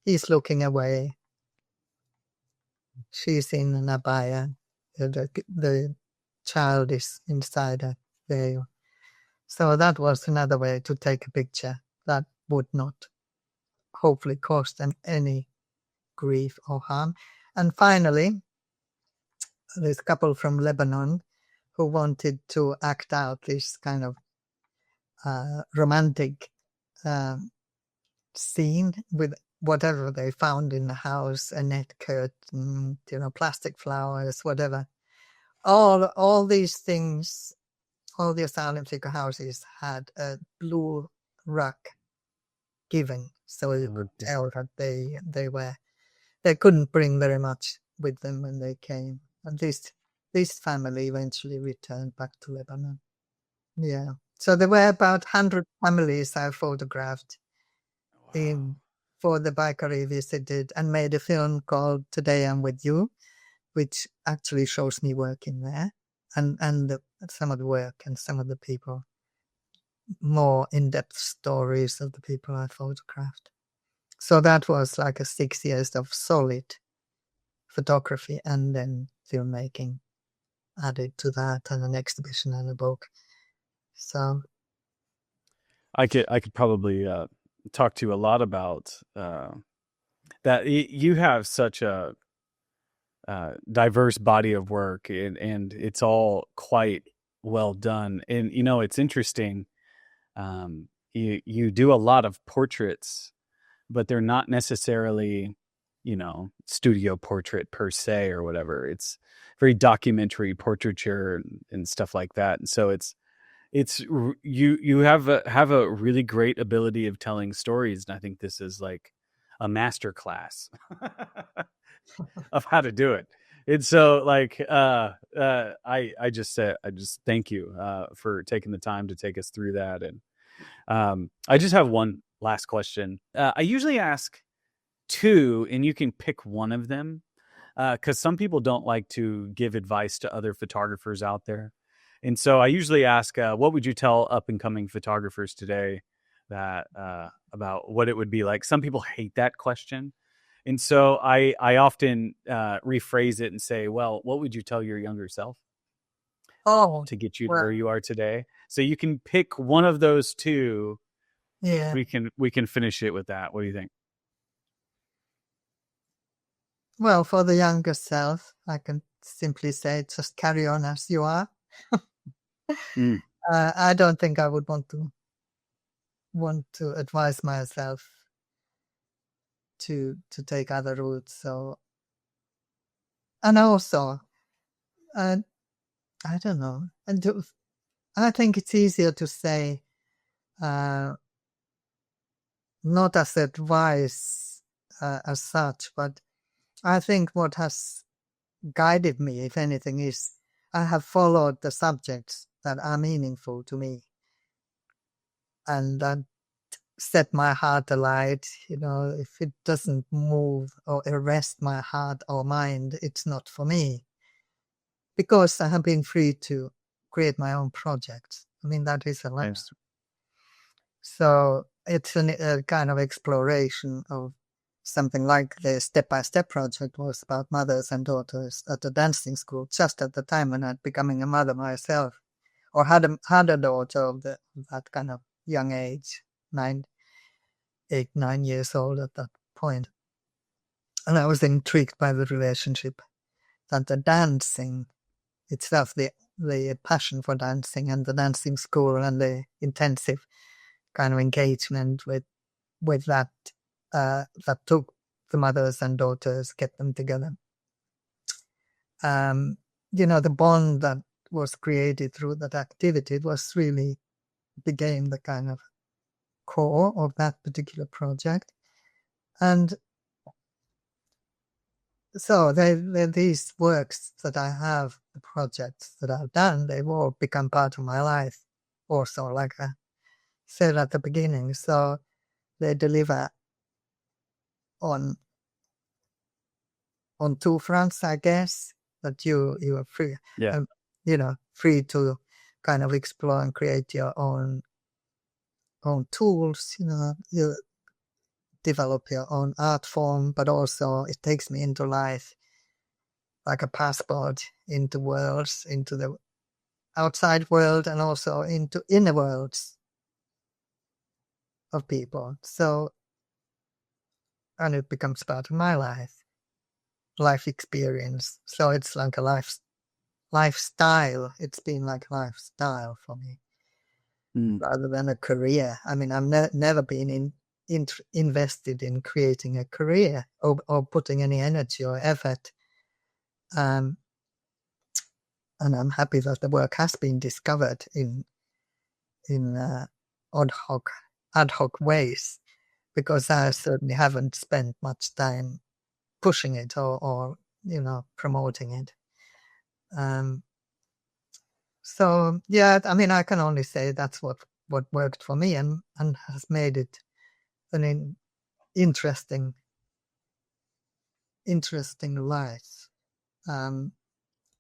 He's looking away. She's in an abaya. The child is inside a veil. So that was another way to take a picture that would not hopefully cause them any grief or harm. And finally, this couple from Lebanon who wanted to act out this kind of romantic scene with whatever they found in the house, a net curtain, plastic flowers, whatever. All these things, all the asylum seeker houses had a blue rug given, so you could tell that they couldn't bring very much with them when they came. And this family eventually returned back to Lebanon. Yeah. So there were about 100 families I photographed for the Byker Revisited, and made a film called Today I'm With You, which actually shows me working there, and some of the work and some of the people, more in-depth stories of the people I photographed. So that was like 6 years of solid photography, and then filmmaking added to that, and an exhibition and a book. So I could probably talk to you a lot about that. You have such a diverse body of work, and it's all quite well done. And it's interesting. You do a lot of portraits, but they're not necessarily studio portrait per se or whatever. It's very documentary portraiture and stuff like that. And so it's you have a really great ability of telling stories, and I think this is like a master class of how to do it. And so like I just thank you for taking the time to take us through that. And I just have one last question. I usually ask two, and you can pick one of them, because some people don't like to give advice to other photographers out there. And so I usually ask, what would you tell up and coming photographers today that about what it would be like? Some people hate that question. And so I often rephrase it and say, well, what would you tell your younger self to get you to where you are today? So you can pick one of those two. Yeah. We can finish it with that. What do you think? Well, for the younger self, I can simply say, just carry on as you are. I don't think I would want to advise myself to take other routes. So, and also, I don't know, I think it's easier to say, not as advice as such, but I think what has guided me, if anything, is I have followed the subjects that are meaningful to me, and that set my heart alight. If it doesn't move or arrest my heart or mind, it's not for me, because I have been free to create my own projects. I mean, that is a life. So it's a kind of exploration of something like the Step-by-Step project was about mothers and daughters at a dancing school, just at the time when I'd becoming a mother myself, or had a daughter of that kind of young age, 9 years old at that point. And I was intrigued by the relationship that the dancing itself, the passion for dancing and the dancing school and the intensive kind of engagement with that took the mothers and daughters, get them together. The bond that was created through that activity became the kind of core of that particular project. And so these works that I have, the projects that I've done, they've all become part of my life also, like I said at the beginning. So they deliver on two fronts, I guess, that you are free, free to kind of explore and create your own tools. You develop your own art form, but also it takes me into life like a passport into worlds, into the outside world, and also into inner worlds of people. So, and it becomes part of my life experience. So it's like a lifestyle. It's been like a lifestyle for me, rather than a career. I mean, I've never been invested in creating a career or putting any energy or effort. And I'm happy that the work has been discovered in ad hoc ways, because I certainly haven't spent much time pushing it or promoting it. So yeah, I mean, I can only say that's what worked for me and has made it an interesting life. I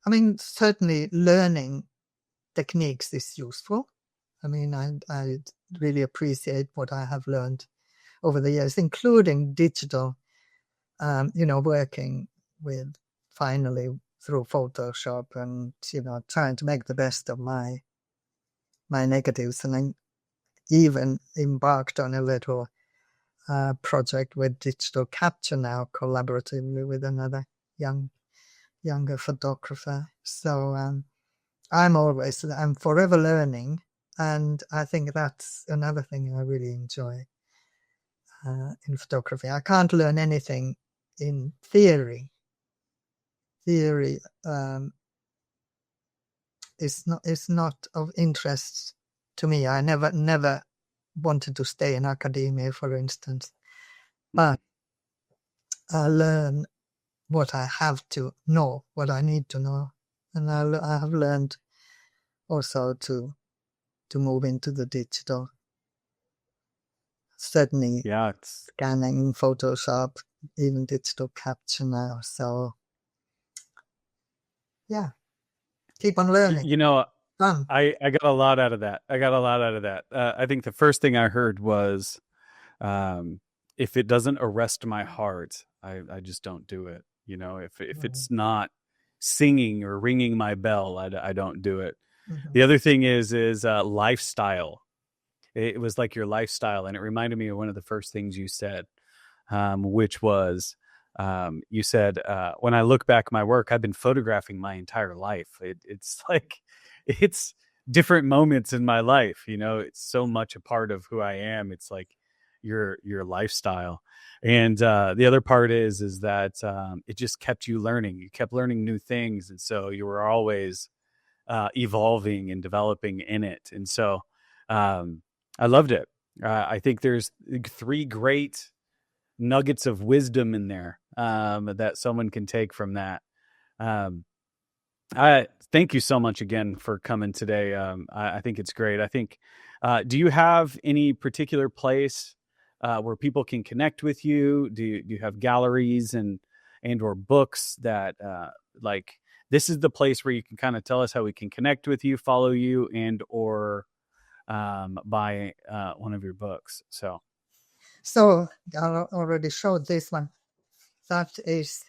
mean, certainly learning techniques is useful. I mean, I really appreciate what I have learned over the years, including digital, working with finally through Photoshop and, trying to make the best of my negatives. And I even embarked on a little project with digital capture now, collaboratively with another younger photographer. So I'm forever learning, and I think that's another thing I really enjoy in photography. I can't learn anything in theory. Theory is not of interest to me. I never wanted to stay in academia, for instance, but I learn what I have to know, what I need to know, and I have learned also to move into the digital. Certainly, scanning, Photoshop, even digital capture now. So, yeah, keep on learning. I got a lot out of that. I think the first thing I heard was, if it doesn't arrest my heart, I just don't do it. If it's not singing or ringing my bell, I don't do it. Mm-hmm. The other thing is lifestyle. It was like your lifestyle, and it reminded me of one of the first things you said, which was, you said, when I look back at my work, I've been photographing my entire life. It's like, it's different moments in my life. You know, it's so much a part of who I am. It's like your lifestyle. And the other part is that it just kept you learning. You kept learning new things, and so you were always evolving and developing in it. And so I loved it. I think there's 3 great nuggets of wisdom in there that someone can take from that. I thank you so much again for coming today. I think it's great. I think, do you have any particular place where people can connect with you? Do you have galleries and or books that like this is the place where you can kind of tell us how we can connect with you, follow you, and or buy one of your books? So I already showed this one. That is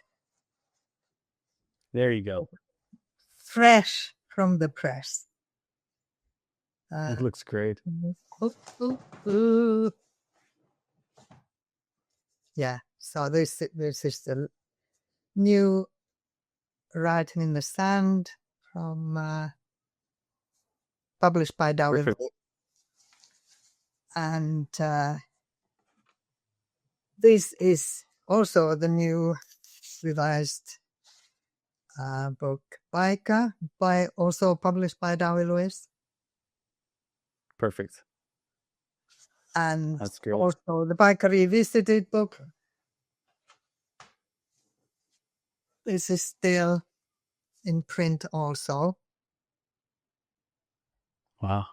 there you go. fresh from the press. It looks great. Yeah. So this is the new Writing in the Sand from published by Dowie. And this is also the new revised book Byker, also published by Dowie Lewis. Perfect. And that's great. Also the Byker Revisited book. This is still in print also. Wow.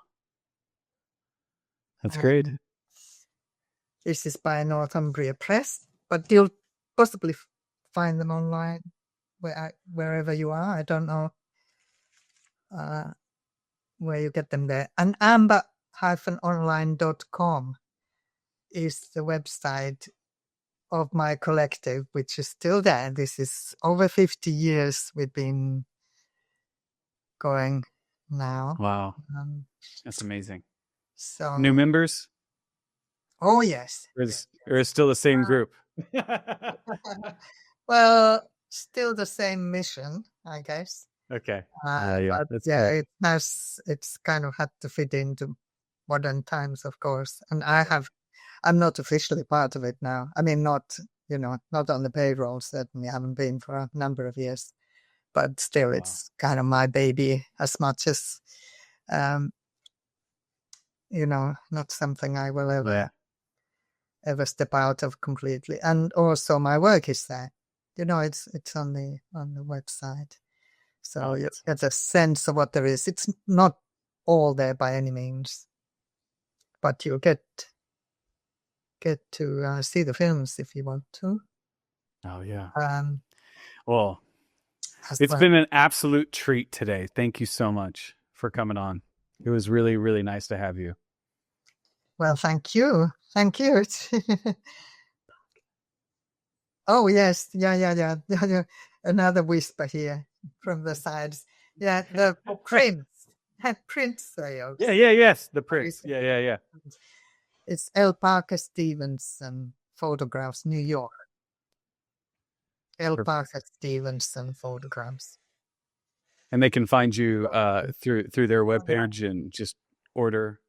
That's great. This is by Northumbria Press, but you'll possibly find them online wherever you are. I don't know where you get them there. And amber-online.com is the website of my collective, which is still there. This is over 50 years we've been going now. Wow. That's amazing. So new members? Oh, yes. Or is still the same group? Well, still the same mission, I guess. Okay. It's kind of had to fit into modern times, of course. And I'm not officially part of it now. I mean, not on the payroll, certainly. I haven't been for a number of years. But still, it's kind of my baby as much as, not something I will ever step out of completely. And also my work is there. It's on the website. So you get a sense of what there is. It's not all there by any means. But you get to see the films if you want to. Oh, yeah. Well, it's been an absolute treat today. Thank you so much for coming on. It was really, really nice to have you. Well, thank you. Thank you. Oh, yes. Yeah. Another whisper here from the sides. Yeah, the prints. Print sales. Yeah. Yes, the prints. Yeah. It's L. Parker Stevenson Photographs, New York. L. Parker Stevenson Photographs. And they can find you through their webpage and just order.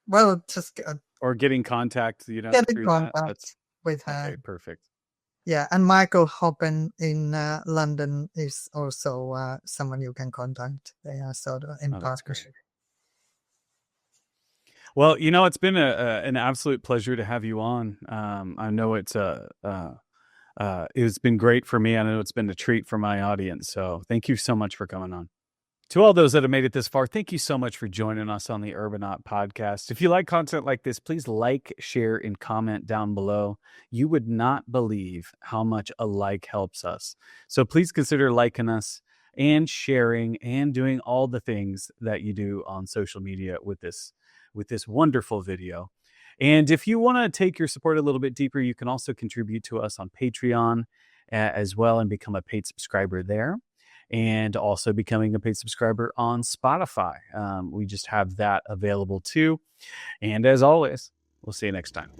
Well, just or get in contact, get in contact with her. Okay, perfect. Yeah, and Michael Hoppen in London is also someone you can contact. They are sort of in partnership. Well, it's been an absolute pleasure to have you on. I know it's been great for me. I know it's been a treat for my audience. So thank you so much for coming on. To all those that have made it this far, thank you so much for joining us on the Urbanaut Podcast. If you like content like this, please like, share, and comment down below. You would not believe how much a like helps us. So please consider liking us and sharing and doing all the things that you do on social media with this wonderful video. And if you want to take your support a little bit deeper, you can also contribute to us on Patreon as well and become a paid subscriber there. And also becoming a paid subscriber on Spotify. We just have that available too. And as always, we'll see you next time.